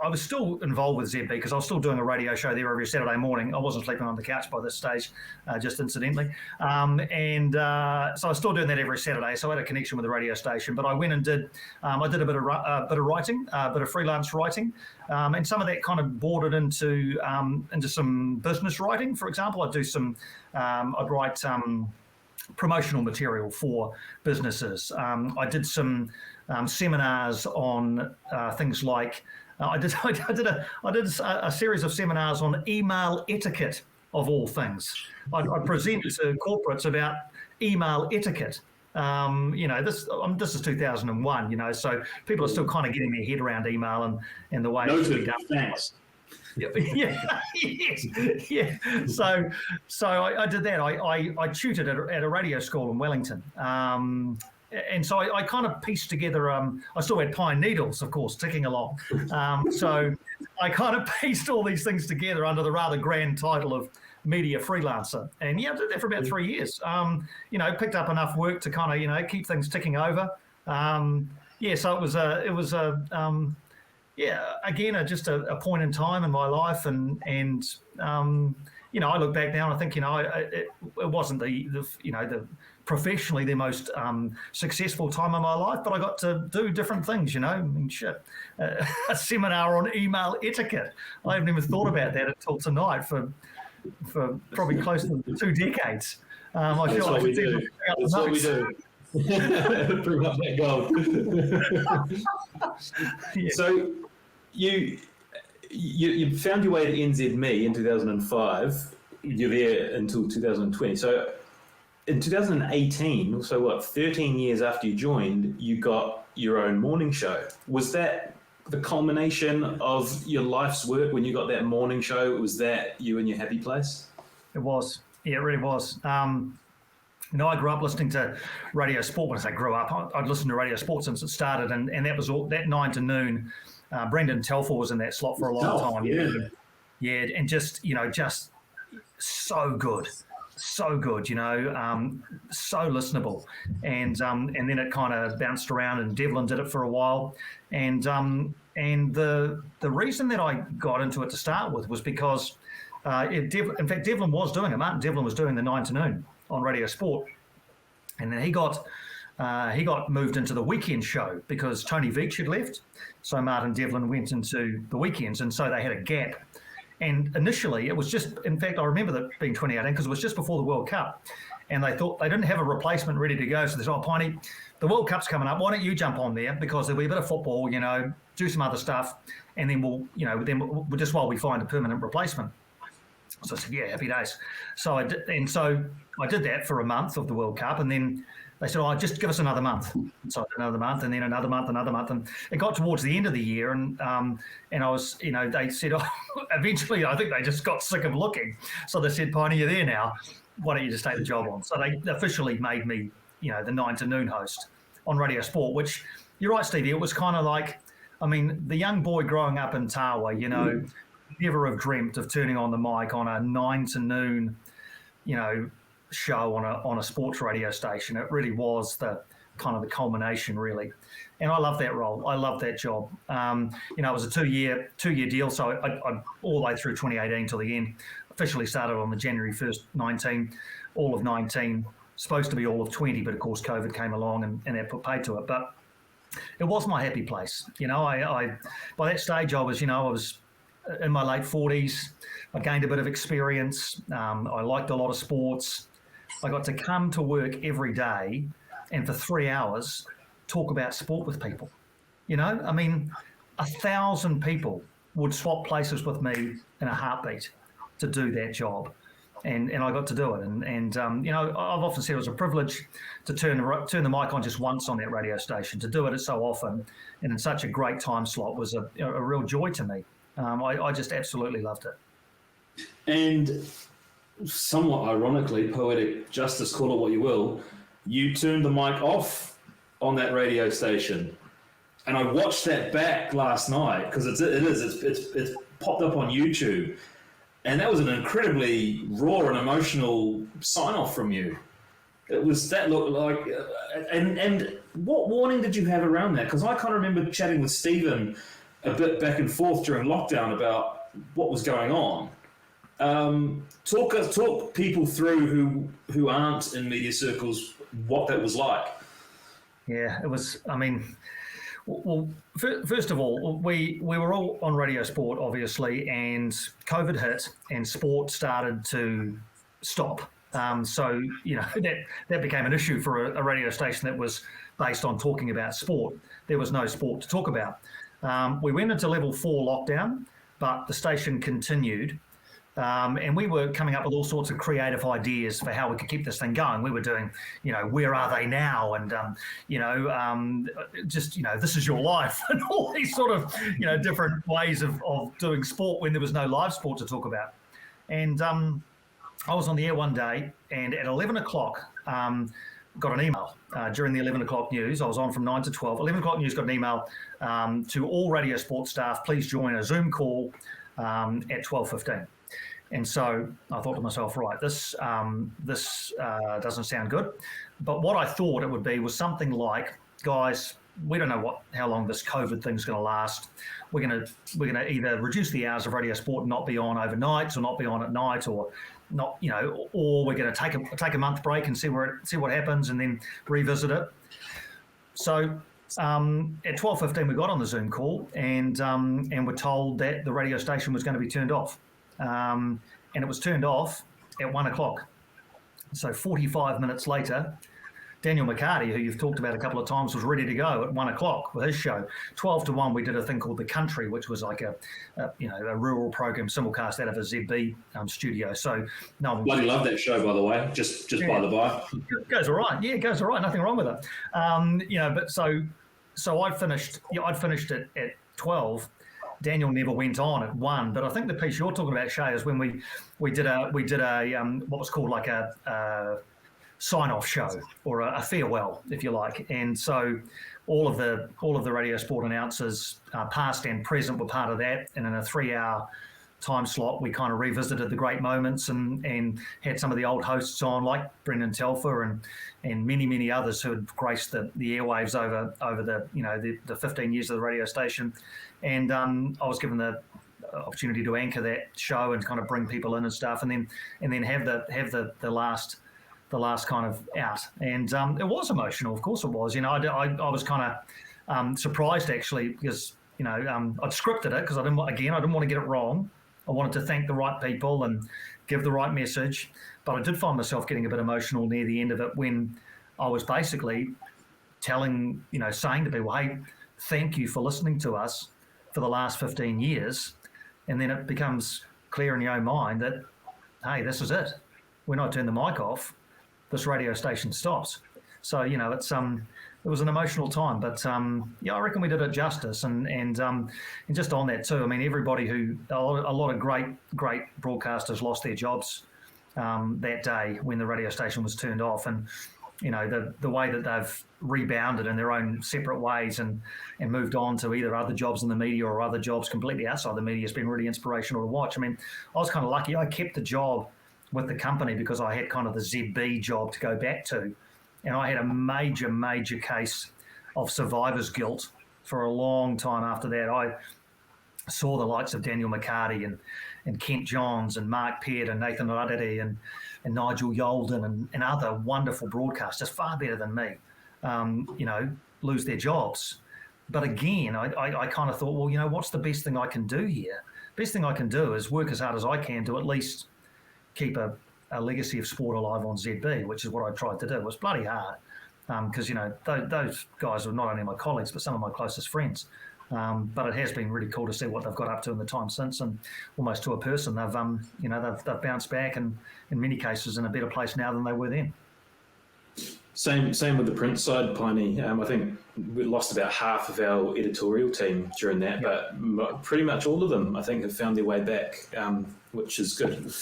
B: was still involved with ZB because I was still doing a radio show there every Saturday morning. I wasn't sleeping on the couch by this stage, just incidentally. So I was still doing that every Saturday. So I had a connection with the radio station. But I went and did a bit of writing, a bit of freelance writing, and some of that kind of bordered into some business writing. For example, I'd write promotional material for businesses. I did some seminars on things like I did a series of seminars on email etiquette, of all things. I present to corporates about email etiquette. This is 2001. So people are still kind of getting their head around email and the way it's done.
C: Thanks.
B: Yeah. Yes. Yeah. So I did that. I tutored at a radio school in Wellington. And so I kind of pieced together, I still had pine needles, of course, ticking along. So I kind of pieced all these things together under the rather grand title of media freelancer. And yeah, I did that for about 3 years. Picked up enough work to kind of, keep things ticking over. So it was again, just a point in time in my life, and I look back now and I think, it wasn't the professionally the most successful time of my life, but I got to do different things, a seminar on email etiquette. I haven't even thought about that until tonight for probably close to 2 decades.
D: That's what we do. Bring up that gold.
B: Yeah.
D: So you found your way to NZME in 2005. You're there until 2020. So in 2018, so what, 13 years after you joined, you got your own morning show. Was that the culmination of your life's work when you got that morning show? Was that you in your happy place?
B: It was. Yeah, it really was. I grew up listening to radio sport. When I say grew up, I'd listened to radio sport since it started, and that was all that 9 to noon. Brendan Telfer was in that slot for a long time. Yeah, and just so good, so listenable, and then it kind of bounced around, and Devlin did it for a while, and the reason that I got into it to start with was because In fact, Devlin was doing it. Martin Devlin was doing the 9 to noon on Radio Sport, and then he got moved into the weekend show because Tony Veach had left. So Martin Devlin went into the weekends, and so they had a gap. And initially, it was just, in fact, I remember that being 2018 because it was just before the World Cup. And they thought they didn't have a replacement ready to go. So they said, Piney, the World Cup's coming up. Why don't you jump on there? Because there'll be a bit of football, do some other stuff. And then we'll just while we find a permanent replacement. So I said, yeah, happy days. So I did that for a month of the World Cup. And then they said, just give us another month. So I did another month, and then another month. And it got towards the end of the year, and I was, they said, eventually, I think they just got sick of looking. So they said, Piney, you're there now. Why don't you just take the job on? So they officially made me, the 9 to noon host on Radio Sport, which, you're right, Stevie, it was kind of like, the young boy growing up in Tawa, never have dreamt of turning on the mic on a 9 to noon, show on a sports radio station. It really was the kind of the culmination, really. And I love that role. I love that job. It was a two-year deal, so I all the way through 2018 till the end. Officially started on the January 1st, 19, all of 19, supposed to be all of 20, but of course COVID came along and that put paid to it. But it was my happy place. I by that stage I was in my late 40s. I gained a bit of experience. I liked a lot of sports. I got to come to work every day and for 3 hours talk about sport with people. 1,000 people would swap places with me in a heartbeat to do that job. And I got to do it. And I've often said it was a privilege to turn the mic on just once on that radio station. To do it so often and in such a great time slot was a real joy to me. I just absolutely loved it.
C: And somewhat ironically, poetic justice, call it what you will, you turned the mic off on that radio station. And I watched that back last night because it's popped up on YouTube. And that was an incredibly raw and emotional sign-off from you. That looked like, and what warning did you have around that? Because I kind of remember chatting with Stephen a bit back and forth during lockdown about what was going on. Talk people through who aren't in media circles what that was like.
B: Yeah, it was. Well, first of all, we were all on Radio Sport, obviously, and COVID hit, and sport started to stop. So that became an issue for a radio station that was based on talking about sport. There was no sport to talk about. We went into level 4 lockdown, but the station continued. And we were coming up with all sorts of creative ideas for how we could keep this thing going. We were doing, where are they now? And, this is your life and all these sort of, different ways of doing sport when there was no live sport to talk about. And I was on the air one day and at 11 o'clock, got an email during the 11 o'clock news. I was on from 9 to 12. 11 o'clock news got an email to all Radio Sport staff, please join a Zoom call at 12:15. And so I thought to myself, right, this doesn't sound good. But what I thought it would be was something like, guys, we don't know how long this COVID thing's going to last. We're going to either reduce the hours of Radio Sport and not be on overnight, or not be on at night, or not, or we're going to take a month break and see what happens and then revisit it. So at 12:15 we got on the Zoom call and we're told that the radio station was going to be turned off. And it was turned off at 1 o'clock. So 45 minutes later, Daniel McCarty, who you've talked about a couple of times, was ready to go at 1 o'clock with his show. 12 to 1, we did a thing called The Country, which was like a rural program simulcast out of a ZB studio. So no one
C: bloody love that show, by the way. Just by the by.
B: It goes all right. Yeah, it goes all right. Nothing wrong with it. But so I'd finished at 12. Daniel never went on at 1, but I think the piece you're talking about, Shay, is when we did a what was called like a sign-off show or a farewell, if you like. And so all of the Radio Sport announcers, past and present, were part of that. And in a 3-hour time slot, we kind of revisited the great moments and had some of the old hosts on, like Brendan Telfer and many others who had graced the airwaves over the 15 years of the radio station. And I was given the opportunity to anchor that show and kind of bring people in and stuff, and then have the last kind of out. And it was emotional, of course it was. You know, I was kind of surprised actually, because I'd scripted it because I didn't want to get it wrong. I wanted to thank the right people and give the right message, but I did find myself getting a bit emotional near the end of it when I was basically saying to people, hey, thank you for listening to us for the last 15 years. And then it becomes clear in your own mind that, hey, this is it. When I turn the mic off, this radio station stops. So, it was an emotional time, but I reckon we did it justice. And just on that too, I mean, everybody a lot of great broadcasters lost their jobs that day when the radio station was turned off. And, the way that they've rebounded in their own separate ways and moved on to either other jobs in the media or other jobs completely outside the media has been really inspirational to watch. I mean, I was kind of lucky. I kept the job with the company because I had kind of the ZB job to go back to. And I had a major, major case of survivor's guilt for a long time after that. I saw the likes of Daniel McCarty and Kent Johns and Mark Peart and Nathan Radere and Nigel Yolden and other wonderful broadcasters, far better than me, lose their jobs. But again, I kind of thought, well, what's the best thing I can do here? Best thing I can do is work as hard as I can to at least keep a legacy of sport alive on ZB, which is what I tried to do. It was bloody hard because, those guys were not only my colleagues, but some of my closest friends. But it has been really cool to see what they've got up to in the time since, and almost to a person, they've bounced back and in many cases in a better place now than they were then.
D: Same with the print side, Piney. I think we lost about half of our editorial team during that, but pretty much all of them, I think, have found their way back, which is good.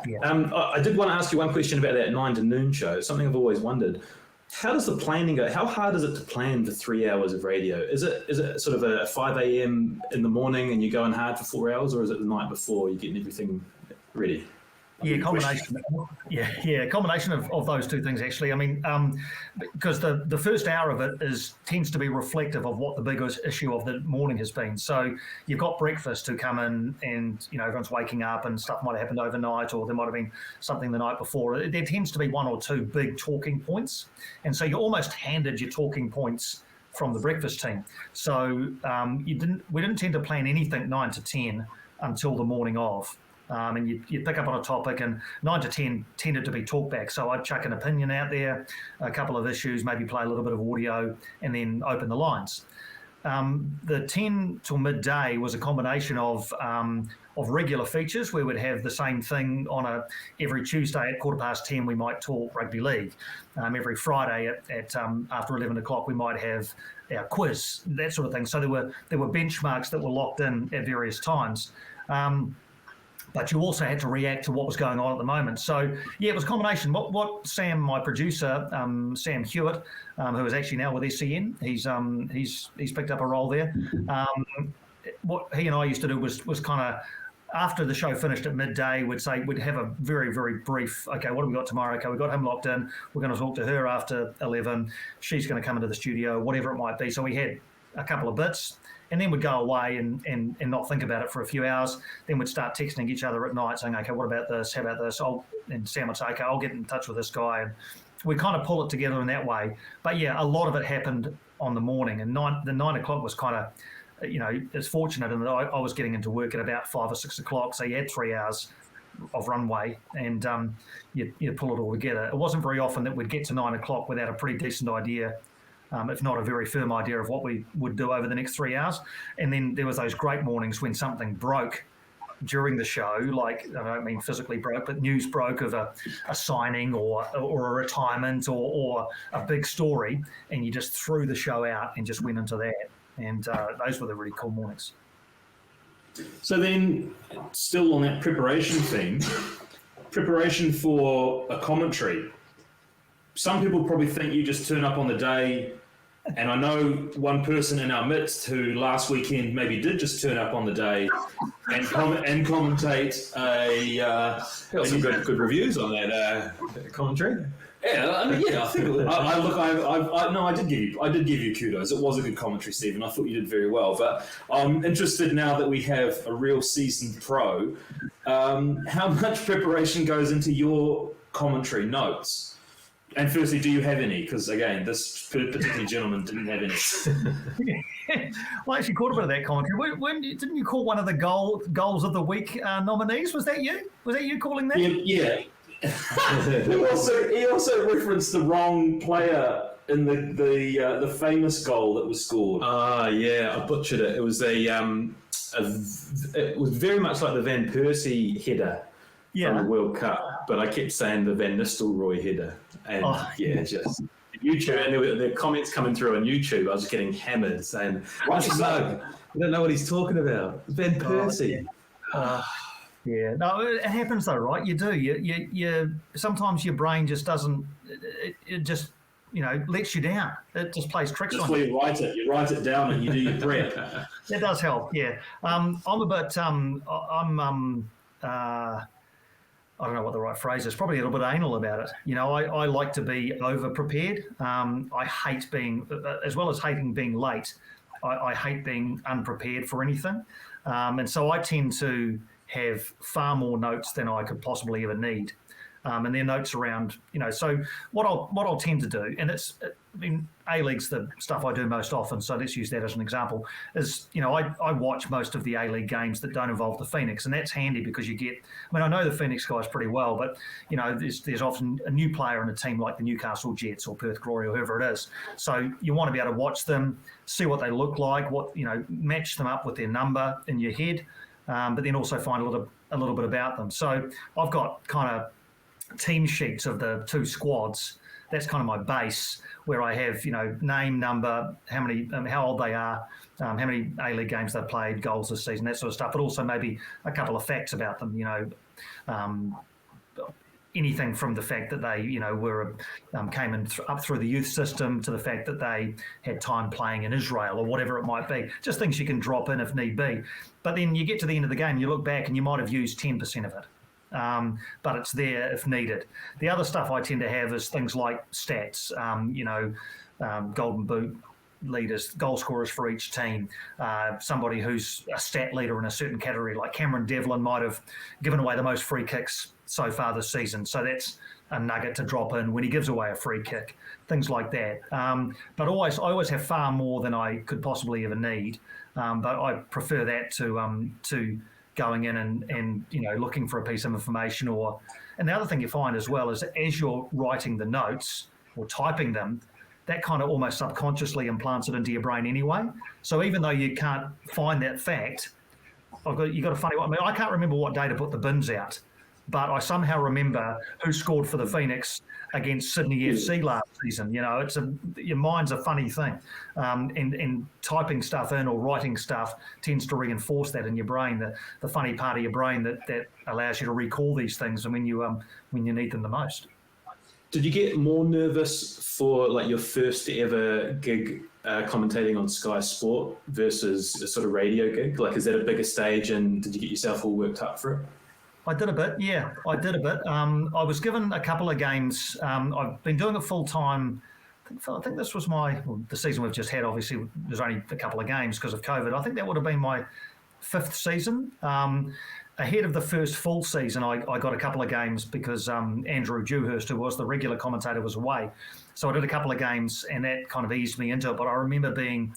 D: Yeah. I did want to ask you one question about that 9 to noon show. It's something I've always wondered. How does the planning go? How hard is it to plan for 3 hours of radio? Is it sort of a 5 a.m. in the morning and you're going hard for 4 hours, or is it the night before you're getting everything ready?
B: Yeah, combination. Combination of those two things actually. I mean, because the first hour of it tends to be reflective of what the biggest issue of the morning has been. So you've got breakfast to come in, and everyone's waking up, and stuff might have happened overnight, or there might have been something the night before. There tends to be one or two big talking points, and so you're almost handed your talking points from the breakfast team. So we didn't tend to plan anything 9 to 10 until the morning of. And you pick up on a topic, and 9 to 10 tended to be talkback. So I'd chuck an opinion out there, a couple of issues, maybe play a little bit of audio, and then open the lines. The 10 till midday was a combination of regular features. We would have the same thing on every Tuesday at 10:15 we might talk rugby league. Every Friday at after 11 o'clock we might have our quiz, that sort of thing. So there were benchmarks that were locked in at various times. But you also had to react to what was going on at the moment. So, yeah, it was a combination. What Sam, my producer, Sam Hewitt, who is actually now with SCN, he's picked up a role there. What he and I used to do was kind of, after the show finished at midday, we'd have a very, very brief, okay, what have we got tomorrow? Okay, we've got him locked in. We're going to talk to her after 11. She's going to come into the studio, whatever it might be. So we had a couple of bits. And then we'd go away and not think about it for a few hours. Then we'd start texting each other at night saying, okay, what about this? How about this? And Sam would say, okay, I'll get in touch with this guy. And we kind of pull it together in that way. But yeah, a lot of it happened on the morning. And the 9 o'clock was kind of, it's fortunate in that I was getting into work at about 5 or 6 o'clock. So you had 3 hours of runway, and you pull it all together. It wasn't very often that we'd get to 9 o'clock without a pretty decent idea, if not a very firm idea of what we would do over the next 3 hours. And then there was those great mornings when something broke during the show, like, I don't mean physically broke, but news broke of a signing or a retirement or a big story, and you just threw the show out and just went into that. And those were the really cool mornings.
C: So then, still on that preparation theme, preparation for a commentary. Some people probably think you just turn up on the day, and I know one person in our midst who last weekend maybe did just turn up on the day and commentate
D: got some good reviews on that commentary.
C: Yeah, I mean, I think it was, I did give you kudos. It was a good commentary, Stephen. I thought you did very well. But I'm interested now that we have a real seasoned pro. How much preparation goes into your commentary notes? And firstly, do you have any? Because again, this particular gentleman didn't have any.
B: Well, I actually caught a bit of that commentary. Didn't you call one of the goals of the week nominees? Was that you? Was that you calling that?
C: Yeah. He also referenced the wrong player in the famous goal that was scored.
D: Yeah, I butchered it. It was it was very much like the Van Persie header from the World Cup, but I kept saying the Van Nistelrooy header, and just YouTube, and there were comments coming through on YouTube. I was getting hammered saying, "I don't know what he's talking about." Van Persie.
B: Yeah, no, it happens though, right? You do. You sometimes your brain just doesn't. It just lets you down. It just plays tricks on you.
C: That's where you write it down and you do your prep.
B: It does help. Yeah, I'm a bit. I don't know what the right phrase is. Probably a little bit anal about it. I like to be over prepared. I hate being, as well as hating being late. I hate being unprepared for anything, and so I tend to have far more notes than I could possibly ever need. And they're notes around, so what I'll tend to do, and A-League's the stuff I do most often, so let's use that as an example, is, I watch most of the A-League games that don't involve the Phoenix, and that's handy because I know the Phoenix guys pretty well, but, there's often a new player in a team like the Newcastle Jets or Perth Glory or whoever it is. So you want to be able to watch them, see what they look like, match them up with their number in your head, but then also find a little bit about them. So I've got kind of team sheets of the two squads. That's kind of my base, where I have name, number, how old they are, how many A-League games they've played, goals this season, that sort of stuff. But also maybe a couple of facts about them. Anything from the fact that they came in up through the youth system to the fact that they had time playing in Israel or whatever it might be. Just things you can drop in if need be. But then you get to the end of the game, you look back and you might have used 10% of it. But it's there if needed. The other stuff I tend to have is things like stats, golden boot leaders, goal scorers for each team, somebody who's a stat leader in a certain category, like Cameron Devlin might have given away the most free kicks so far this season. So that's a nugget to drop in when he gives away a free kick, things like that. But I always have far more than I could possibly ever need. But I prefer that to going in and looking for a piece of information. And the other thing you find as well is that as you're writing the notes or typing them, that kind of almost subconsciously implants it into your brain anyway. So even though you can't find that fact, you got a funny one. I mean, I can't remember what day to put the bins out, but I somehow remember who scored for the Phoenix against Sydney FC last season. Your mind's a funny thing, and typing stuff in or writing stuff tends to reinforce that in your brain, the funny part of your brain that allows you to recall these things and when you need them the most.
D: Did you get more nervous for like your first ever gig commentating on Sky Sport versus a sort of radio gig? Like, is that a bigger stage, and did you get yourself all worked up for it?
B: I did a bit, yeah. I did a bit. I was given a couple of games. I've been doing it full time. I think this was the season we've just had. Obviously, there's only a couple of games because of COVID. I think that would have been my 5th season. Ahead of the first full season, I got a couple of games because Andrew Dewhurst, who was the regular commentator, was away. So I did a couple of games, and that kind of eased me into it. But I remember being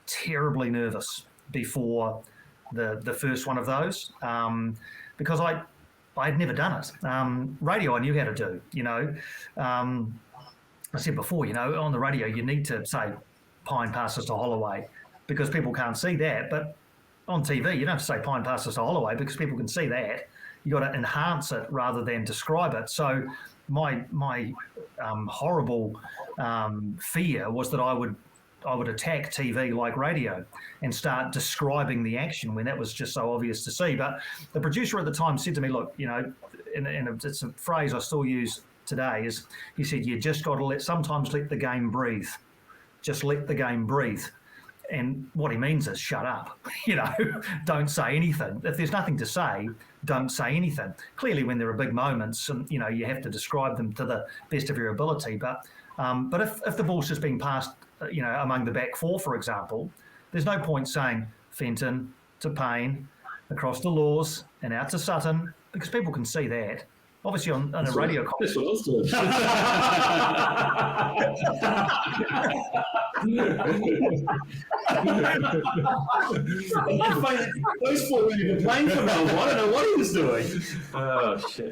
B: terribly nervous before the first one of those. Because I had never done it. Radio I knew how to do, I said before, on the radio you need to say Pine passes to Holloway because people can't see that. But on TV you don't have to say Pine passes to Holloway because people can see that. You got to enhance it rather than describe it. So my horrible fear was that I would attack TV like radio and start describing the action when that was just so obvious to see. But the producer at the time said to me, look, and it's a phrase I still use today, is he said, you just got to sometimes let the game breathe. Just let the game breathe. And what he means is shut up, don't say anything. If there's nothing to say, don't say anything. Clearly, when there are big moments, and you have to describe them to the best of your ability. But if the ball's just being passed, among the back four, for example, there's no point saying Fenton to Payne, across the Laws and out to Sutton, because people can see that. Obviously, on a radio
D: That's what I was doing.
C: Those four weren't even playing for Melbourne. I don't know what he was doing.
D: Oh, shit.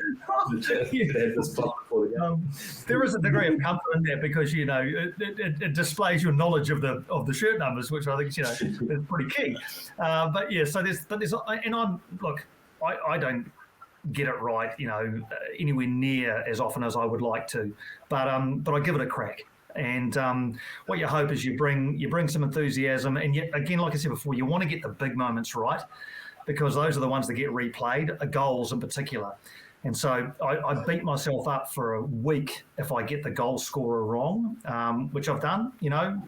B: There is a degree of comfort in that because it displays your knowledge of the shirt numbers, which I think is pretty key. But yeah, so there's and I don't get it right, anywhere near as often as I would like to, but I give it a crack. And what you hope is you bring some enthusiasm, and yet again, like I said before, you want to get the big moments right, because those are the ones that get replayed, goals in particular. And so I beat myself up for a week if I get the goal scorer wrong, which I've done,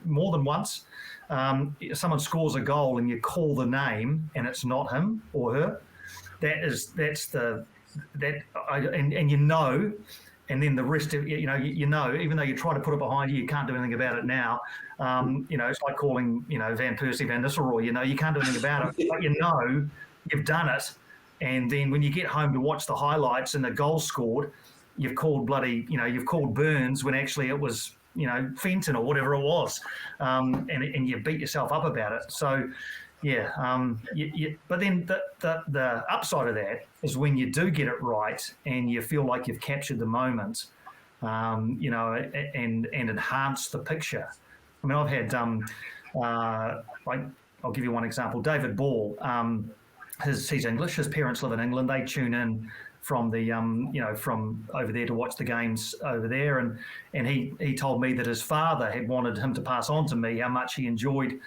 B: more than once. Someone scores a goal and you call the name and it's not him or her. And then the rest of even though you try to put it behind you, you can't do anything about it now. It's like calling Van Persie Van Nistelrooy. You can't do anything about it, but you've done it. And then when you get home to watch the highlights and the goal scored, you've called Burns when actually it was Fenton or whatever it was, and you beat yourself up about it. So. Yeah, but then the upside of that is when you do get it right and you feel like you've captured the moment, and enhance the picture. I mean, I've had I'll give you one example. David Ball, he's English. His parents live in England. They tune in from the from over there to watch the games over there, and he told me that his father had wanted him to pass on to me how much he enjoyed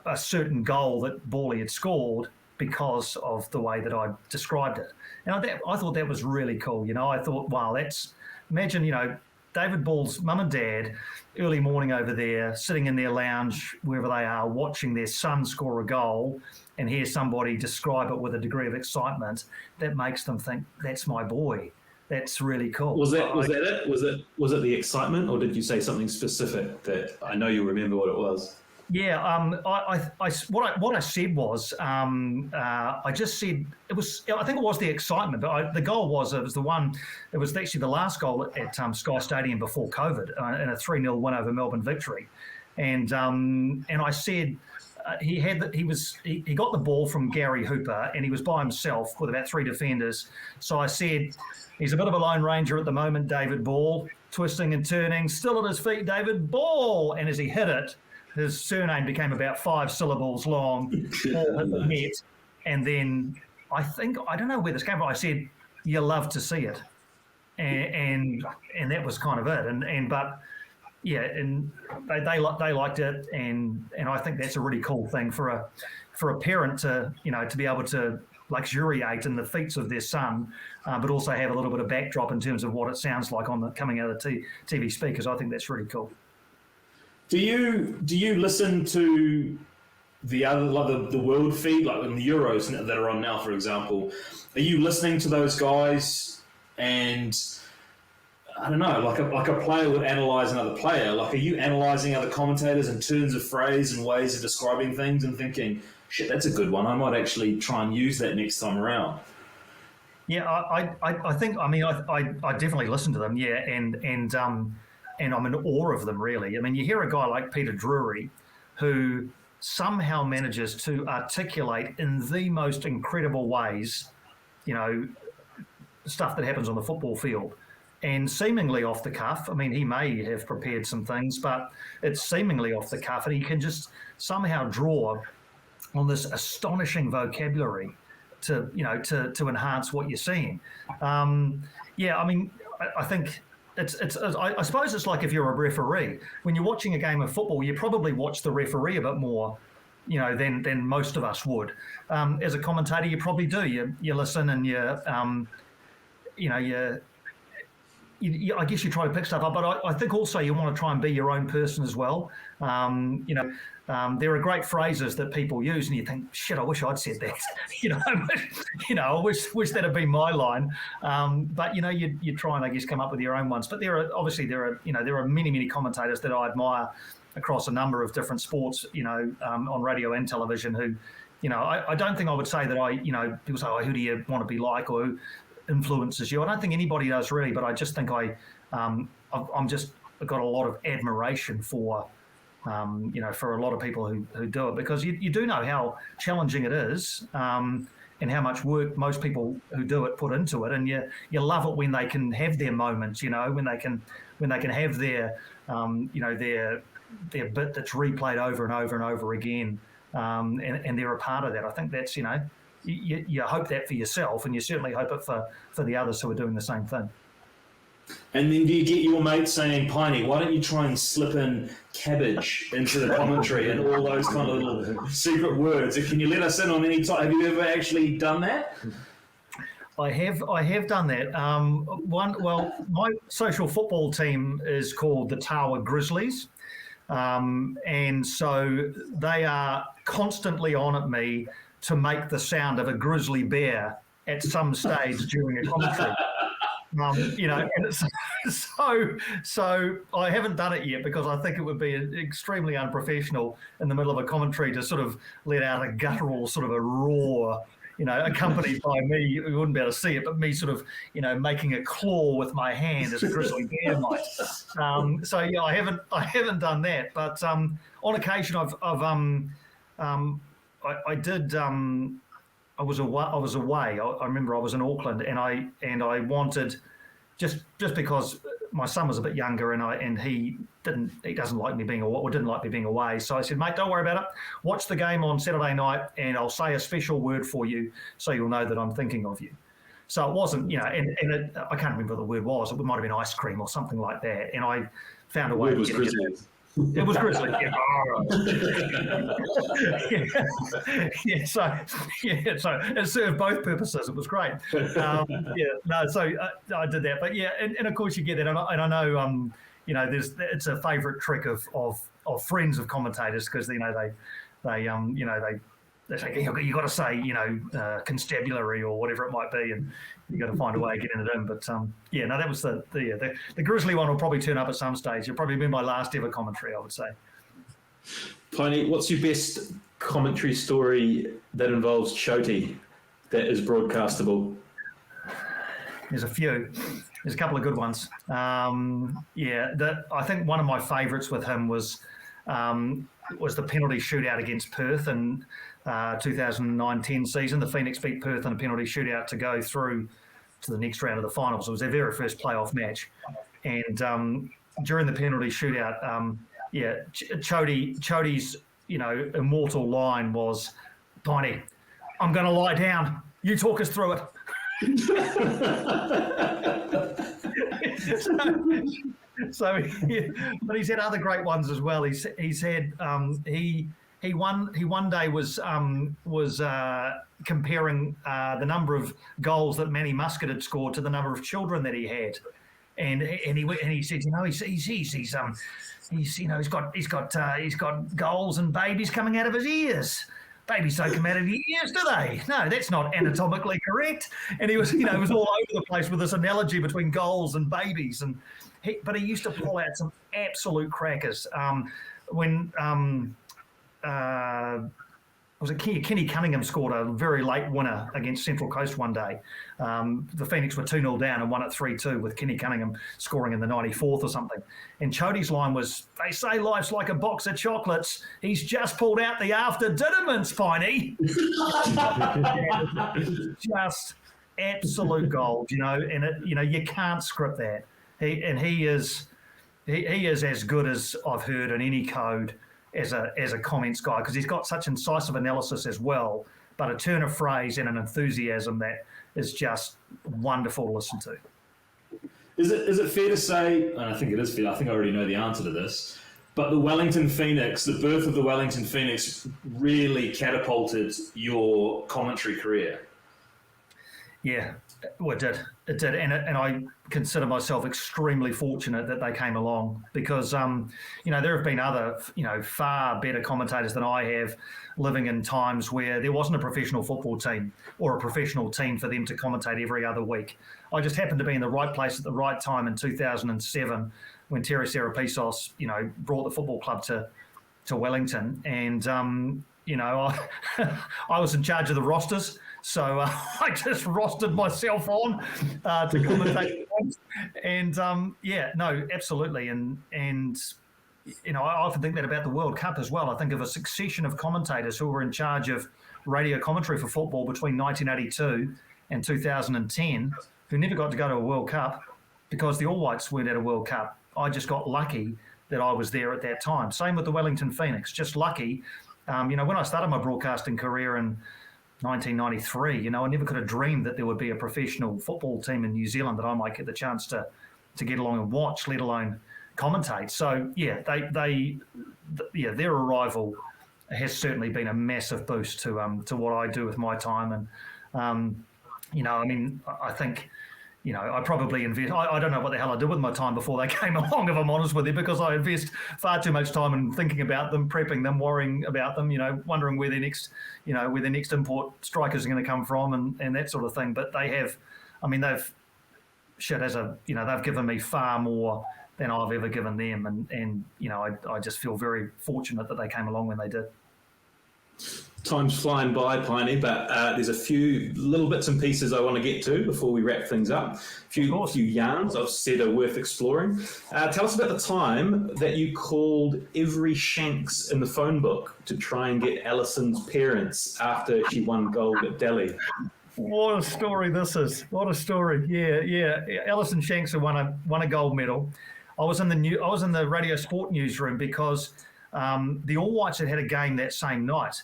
B: a certain goal that Bally had scored because of the way that I described it. And I thought that was really cool. I thought, wow, imagine, David Ball's mum and dad, early morning over there, sitting in their lounge, wherever they are, watching their son score a goal and hear somebody describe it with a degree of excitement that makes them think, that's my boy. That's really cool.
D: Was that it? Was it the excitement, or did you say something specific that I know you remember what it was?
B: Yeah, what I said was I just said it was. I think it was the excitement, but the goal was the one. It was actually the last goal at Sky Stadium before COVID in a 3-0 win over Melbourne Victory, and I said he got the ball from Gary Hooper and he was by himself with about 3 defenders. So I said he's a bit of a lone ranger at the moment, David Ball, twisting and turning, still at his feet, David Ball, and as he hit it, his surname became about 5 syllables long, ball hit the net, and then I don't know where this came from. I said, "You love to see it," and that was kind of it. And they liked it, and I think that's a really cool thing for a parent to be able to luxuriate in the feats of their son, but also have a little bit of backdrop in terms of what it sounds like coming out of the TV speakers. I think that's really cool.
C: Do you listen to the other, like the world feed, like in the Euros that are on now, for example? Are you listening to those guys? And I don't know, like a player would analyze another player. Like, are you analyzing other commentators in terms of phrase and ways of describing things and thinking, shit, that's a good one. I might actually try and use that next time around.
B: Yeah, I think. I mean, I definitely listen to them. Yeah, and I'm in awe of them, really. I mean, you hear a guy like Peter Drury, who somehow manages to articulate in the most incredible ways, stuff that happens on the football field. And seemingly off the cuff, I mean, he may have prepared some things, but it's seemingly off the cuff, and he can just somehow draw on this astonishing vocabulary to enhance what you're seeing. I mean, I think I suppose it's like if you're a referee. When you're watching a game of football, you probably watch the referee a bit more, than most of us would. As a commentator, you probably do. You listen and I guess you try to pick stuff up, but I think also you want to try and be your own person as well. There are great phrases that people use, and you think, "Shit, I wish I'd said that." I wish that had been my line. But you try and I guess come up with your own ones. But there are many commentators that I admire across a number of different sports, on radio and television. Who, I don't think I would say that people say, "Oh, who do you want to be like?" or who influences you. I don't think anybody does really, but I just think I've got a lot of admiration for, for a lot of people who do it, because you do know how challenging it is, and how much work most people who do it put into it, and you love it when they can have their moments, when they can have their, their bit that's replayed over and over and over again, and they're a part of that. I think that's, you hope that for yourself, and you certainly hope it for the others who are doing the same thing.
C: And then do you get your mate saying, "Piney, why don't you try and slip in cabbage into the commentary," and all those kind of little secret words? Can you let us in on any time? Have you ever actually done that?
B: I have done that. My social football team is called the Tawa Grizzlies. And so they are constantly on at me to make the sound of a grizzly bear at some stage during a commentary. And so I haven't done it yet, because I think it would be extremely unprofessional in the middle of a commentary to sort of let out a guttural sort of a roar, accompanied by me. You wouldn't be able to see it, but me sort of, making a claw with my hand as a grizzly bear might. I haven't done that, but on occasion I was away. I remember I was in Auckland, and I wanted, just because my son was a bit younger, and he doesn't like me being away, or didn't like me being away. So I said, "Mate, don't worry about it. Watch the game on Saturday night, and I'll say a special word for you, so you'll know that I'm thinking of you." So it wasn't, I can't remember what the word was. It might have been ice cream or something like that. And I found a way.
D: It was grizzly.
B: It was grizzly. So it served both purposes. It was great. So I did that. But and of course you get that, and I know it's a favourite trick of friends of commentators, because they say you got to say constabulary or whatever it might be, and you got to find a way of getting it in. But that was the grizzly one will probably turn up at some stage. It'll probably be my last ever commentary, I would say.
D: Piney, what's your best commentary story that involves Choti that is broadcastable?
B: There's a few. There's a couple of good ones. I think one of my favourites with him was the penalty shootout against Perth in 2009-10 season. The Phoenix beat Perth in a penalty shootout to go through to the next round of the finals. It was their very first playoff match. And during the penalty shootout, Choti's immortal line was, "Piney, I'm going to lie down. You talk us through it." But he's had other great ones as well. He's had he one day was comparing the number of goals that Manny Muscat had scored to the number of children that he had, and he said, he's got goals and babies coming out of his ears. Babies don't come out of your ears, do they? No, that's not anatomically correct. And he was all over the place with this analogy between goals and babies. But he used to pull out some absolute crackers. Was it Kenny Cunningham scored a very late winner against Central Coast one day. The Phoenix were 2-0 down and won at 3-2 with Kenny Cunningham scoring in the 94th or something. And Choti's line was, "They say life's like a box of chocolates. He's just pulled out the after dinnerments, Piney." Just absolute gold, and you can't script that. He is as good as I've heard in any code as a comments guy, because he's got such incisive analysis as well, but a turn of phrase and an enthusiasm that is just wonderful to listen to.
C: Is it fair to say, and I think it is fair, I think I already know the answer to this, but the Wellington Phoenix, the birth of the Wellington Phoenix really catapulted your commentary career?
B: Yeah, Well, it did, and I consider myself extremely fortunate that they came along because, there have been other, far better commentators than I have, living in times where there wasn't a professional football team or a professional team for them to commentate every other week. I just happened to be in the right place at the right time in 2007 when Terry Serapisos, brought the football club to Wellington, and I was in charge of the rosters. So I just rostered myself on to commentate. And no, absolutely. And I often think that about the World Cup as well. I think of a succession of commentators who were in charge of radio commentary for football between 1982 and 2010 who never got to go to a World Cup because the All Whites weren't at a World Cup. I just got lucky that I was there at that time. Same with the Wellington Phoenix, just lucky. When I started my broadcasting career in 1993, I never could have dreamed that there would be a professional football team in New Zealand that I might get the chance to get along and watch, let alone commentate. So their arrival has certainly been a massive boost to what I do with my time. And I think, I probably invest. I don't know what the hell I did with my time before they came along, if I'm honest with you, because I invest far too much time in thinking about them, prepping them, worrying about them, wondering where their next import strikers are going to come from and that sort of thing. But they've given me far more than I've ever given them, and I just feel very fortunate that they came along when they did.
D: Time's flying by, Piney, but there's a few little bits and pieces I want to get to before we wrap things up. A few yarns I've said are worth exploring. Tell us about the time that you called every Shanks in the phone book to try and get Alison's parents after she won gold at Delhi.
B: What a story this is. What a story. Yeah. Alison Shanks had won a gold medal. I was in the radio sport newsroom because the All Whites had a game that same night.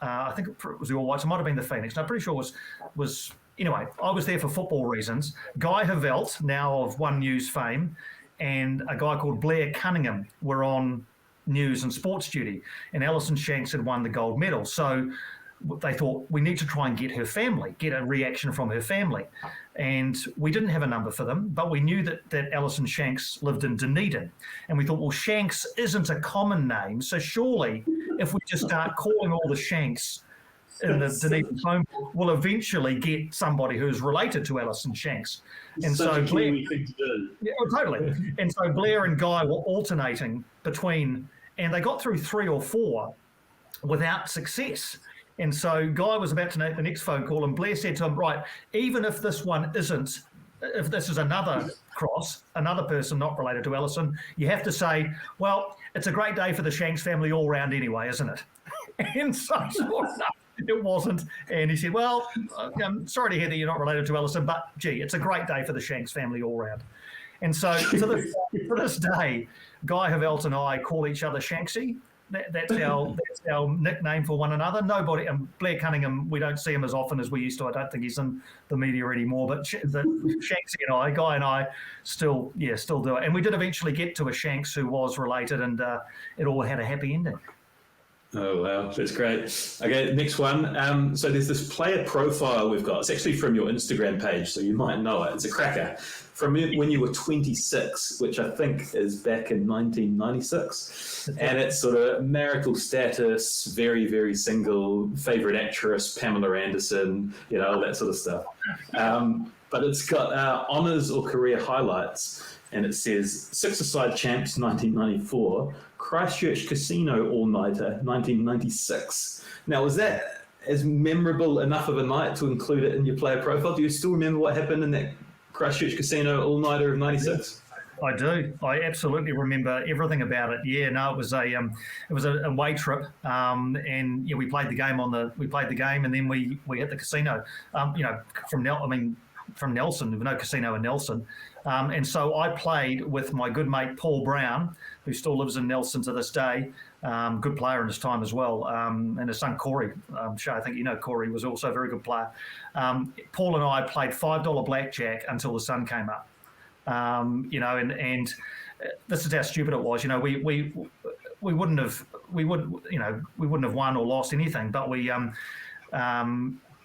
B: I think it was the All Whites. It might have been the Phoenix. No, I'm pretty sure it was. Anyway, I was there for football reasons. Guy Havelt, now of One News fame, and a guy called Blair Cunningham were on news and sports duty, and Alison Shanks had won the gold medal. So they thought, we need to try and get a reaction from her family. And we didn't have a number for them, but we knew that Alison Shanks lived in Dunedin. And we thought, well, Shanks isn't a common name, so surely if we just start calling all the Shanks in the Dunedin phone book, we'll eventually get somebody who's related to Alison Shanks. And so Blair,
C: thing to do.
B: Yeah, totally. And so Blair and Guy were alternating between, and they got through 3 or 4 without success. And so Guy was about to make the next phone call, and Blair said to him, right, even if this one isn't, if this is another cross, another person not related to Alison, you have to say, well, it's a great day for the Shanks family all round anyway, isn't it? And so no, it wasn't. And he said, well, I'm sorry to hear that you're not related to Alison, but gee, it's a great day for the Shanks family all round. And so to this day, Guy Havelt and I call each other Shanksy. That's our nickname for one another. Nobody, and Blair Cunningham, we don't see him as often as we used to. I don't think he's in the media anymore. But Shanksy and I, Guy and I, still do it. And we did eventually get to a Shanks who was related, and it all had a happy ending.
D: Oh, wow. That's great. Okay, next one. So there's this player profile we've got. It's actually from your Instagram page, so you might know it. It's a cracker. From when you were 26, which I think is back in 1996. And it's sort of marital status, very, very single, favourite actress, Pamela Anderson, all that sort of stuff. But it's got honours or career highlights. And it says, Six-a-side champs, 1994, Christchurch Casino all-nighter, 1996. Now, was that as memorable enough of a night to include it in your player profile? Do you still remember what happened in that Christchurch Casino all-nighter of 96?
B: I do. I absolutely remember everything about it. Yeah, no, it was a away trip, and we played the game and then we hit the casino. From Nelson, no casino in Nelson. And so I played with my good mate Paul Brown, who still lives in Nelson to this day, good player in his time as well, and his son Corey. I think Corey was also a very good player. Paul and I played $5 blackjack until the sun came up. And this is how stupid it was. We wouldn't have won or lost anything, but we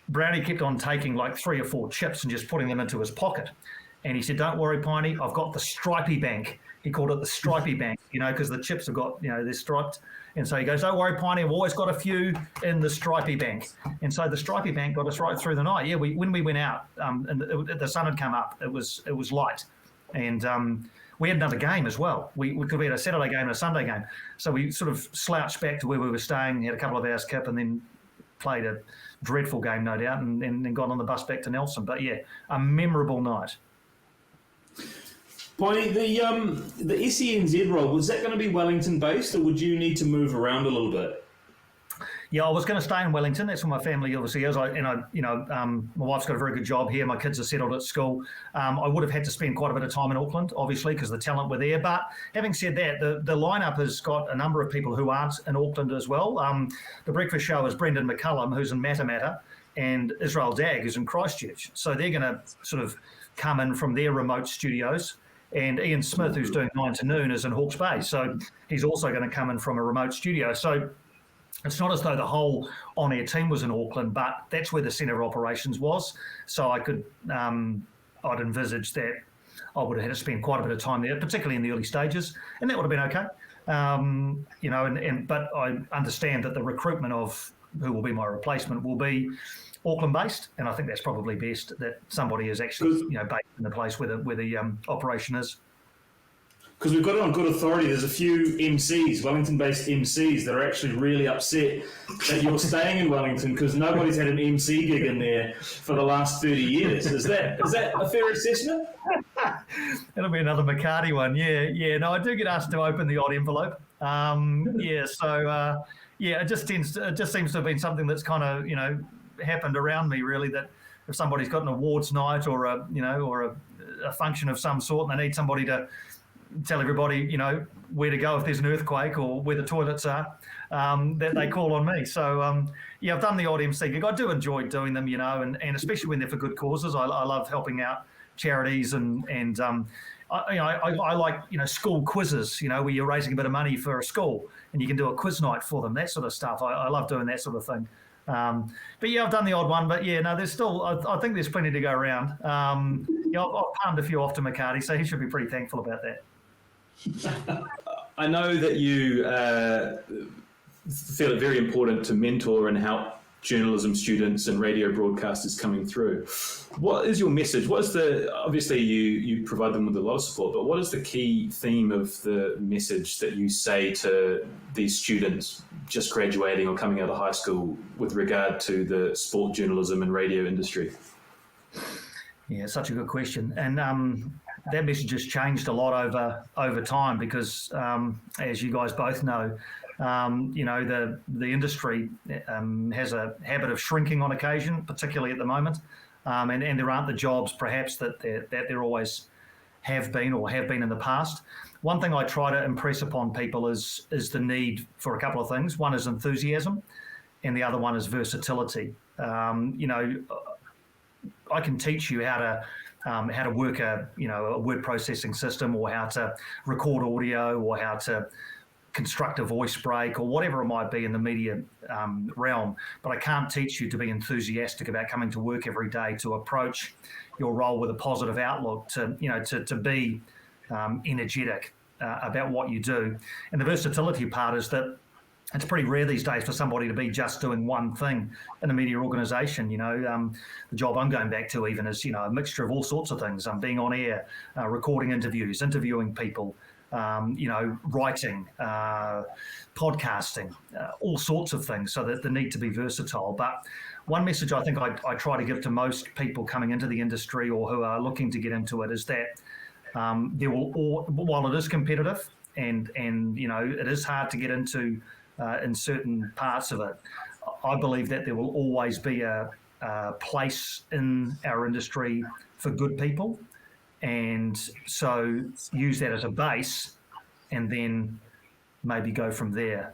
B: Brownie kept on taking like 3 or 4 chips and just putting them into his pocket. And he said, "Don't worry, Piney, I've got the stripy bank." He called it the stripy bank, because the chips have got, they're striped. And so he goes, "Don't worry, Piney, I've always got a few in the stripy bank." And so the stripy bank got us right through the night. Yeah, when we went out, and the sun had come up, it was light. And we had another game as well. We could be at a Saturday game and a Sunday game. So we sort of slouched back to where we were staying, had a couple of hours kip, and then played a dreadful game, no doubt, and then got on the bus back to Nelson. But yeah, a memorable night.
C: Piney, the SENZ role, was that going to be Wellington based, or would you need to move around a little bit?
B: Yeah, I was going to stay in Wellington. That's where my family obviously is. My wife's got a very good job here. My kids are settled at school. I would have had to spend quite a bit of time in Auckland, obviously, because the talent were there. But having said that, the lineup has got a number of people who aren't in Auckland as well. The breakfast show is Brendan McCullum, who's in Matamata, and Israel Dag, who's in Christchurch. So they're going to sort of come in from their remote studios. And Ian Smith, who's doing 9 to Noon, is in Hawke's Bay. So he's also going to come in from a remote studio. So it's not as though the whole on-air team was in Auckland, but that's where the centre of operations was. So I could, I'd envisage that I would have had to spend quite a bit of time there, particularly in the early stages, and that would have been okay. But I understand that the recruitment of who will be my replacement will be Auckland-based, and I think that's probably best that somebody is actually, based in the place where the operation is.
C: Because we've got it on good authority, there's a few MCs, Wellington-based MCs, that are actually really upset that you're staying in Wellington because nobody's had an MC gig in there for the last 30 years. Is that a fair assessment?
B: It'll be another McCarty one. Yeah. No, I do get asked to open the odd envelope. It just seems to have been something that's kind of, happened around me, really, that if somebody's got an awards night or a function of some sort and they need somebody to tell everybody, where to go if there's an earthquake or where the toilets are, that they call on me. So, I've done the odd MC gig. I do enjoy doing them, and especially when they're for good causes. I love helping out charities and I like, school quizzes, where you're raising a bit of money for a school and you can do a quiz night for them, that sort of stuff. I love doing that sort of thing. I've done the odd one, but there's still, I think there's plenty to go around. I've palmed a few off to McCarty, so he should be pretty thankful about that.
D: I know that you feel it very important to mentor and help journalism students and radio broadcasters coming through. What is your message? Obviously you provide them with a lot of support, but what is the key theme of the message that you say to these students just graduating or coming out of high school with regard to the sport journalism and radio industry?
B: Yeah, such a good question. And that message has changed a lot over time because, as you guys both know, the industry has a habit of shrinking on occasion, particularly at the moment, and there aren't the jobs perhaps that there always have been or have been in the past. One thing I try to impress upon people is the need for a couple of things. One is enthusiasm, and the other one is versatility. I can teach you how to work a word processing system, or how to record audio, or how to construct a voice break, or whatever it might be in the media realm. But I can't teach you to be enthusiastic about coming to work every day, to approach your role with a positive outlook, to be energetic about what you do. And the versatility part is that it's pretty rare these days for somebody to be just doing one thing in a media organisation. The job I'm going back to even is, a mixture of all sorts of things. I'm being on air, recording interviews, interviewing people, writing, podcasting, all sorts of things, so that the need to be versatile. But one message I think I try to give to most people coming into the industry or who are looking to get into it is that while it is competitive and it is hard to get into in certain parts of it, I believe that there will always be a place in our industry for good people. And so use that as a base and then maybe go from there.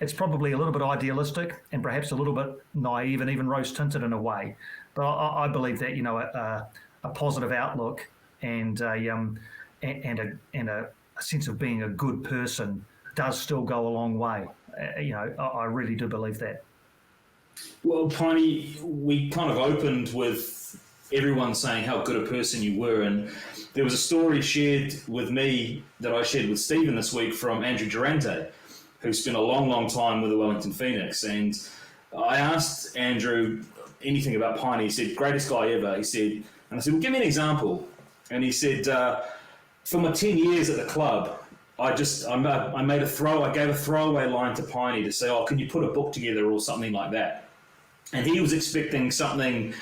B: It's probably a little bit idealistic and perhaps a little bit naive and even rose-tinted in a way. But I believe that, a positive outlook and a sense of being a good person does still go a long way. I really do believe that.
C: Well, Piney, we kind of opened with everyone saying how good a person you were, and there was a story shared with me that I shared with Stephen this week from Andrew Durante, who spent a long, long time with the Wellington Phoenix. And I asked Andrew anything about Piney. He said, greatest guy ever. He said, and I said, well, give me an example. And he said, for my 10 years at the club, I gave a throwaway line to Piney to say, oh, can you put a book together or something like that? And he was expecting something,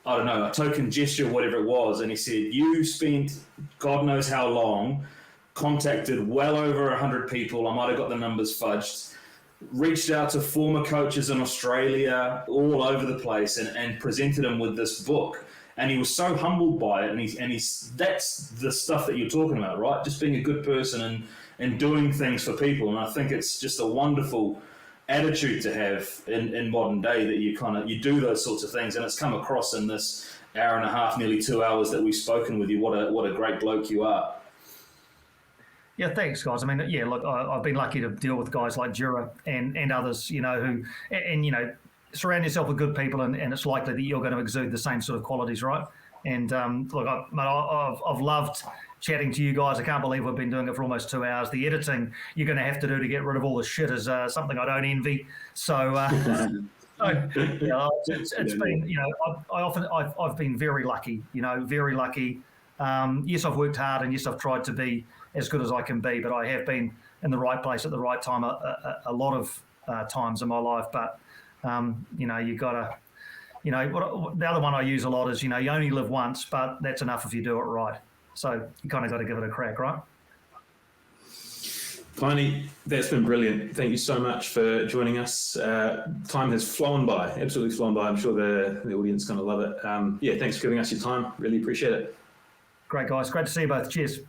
C: I don't know, a token gesture, whatever it was. And he said, you spent God knows how long, contacted well over 100 people. I might have got the numbers fudged. Reached out to former coaches in Australia, all over the place, and presented him with this book. And he was so humbled by it. And that's the stuff that you're talking about, right? Just being a good person and doing things for people. And I think it's just a wonderful attitude to have in modern day, that you do those sorts of things. And it's come across in this hour and a half, nearly 2 hours that we've spoken with you. What a great bloke you are.
B: Yeah, thanks, guys. I mean, yeah, look, I've been lucky to deal with guys like Jura and others, who surround yourself with good people, and it's likely that you're going to exude the same sort of qualities, right? And look, I've loved chatting to you guys. I can't believe we've been doing it for almost 2 hours. The editing you're going to have to do to get rid of all the shit is something I don't envy. So, it's been, I've been very lucky, very lucky. Yes, I've worked hard, and yes, I've tried to be as good as I can be, but I have been in the right place at the right time a lot of times in my life. But, you got to, the other one I use a lot is, you only live once, but that's enough if you do it right. So you kind of got to give it a crack, right?
D: Piney, that's been brilliant. Thank you so much for joining us. Time has flown by, absolutely flown by. I'm sure the audience is going to love it. Thanks for giving us your time. Really appreciate it.
B: Great, guys. Great to see you both. Cheers.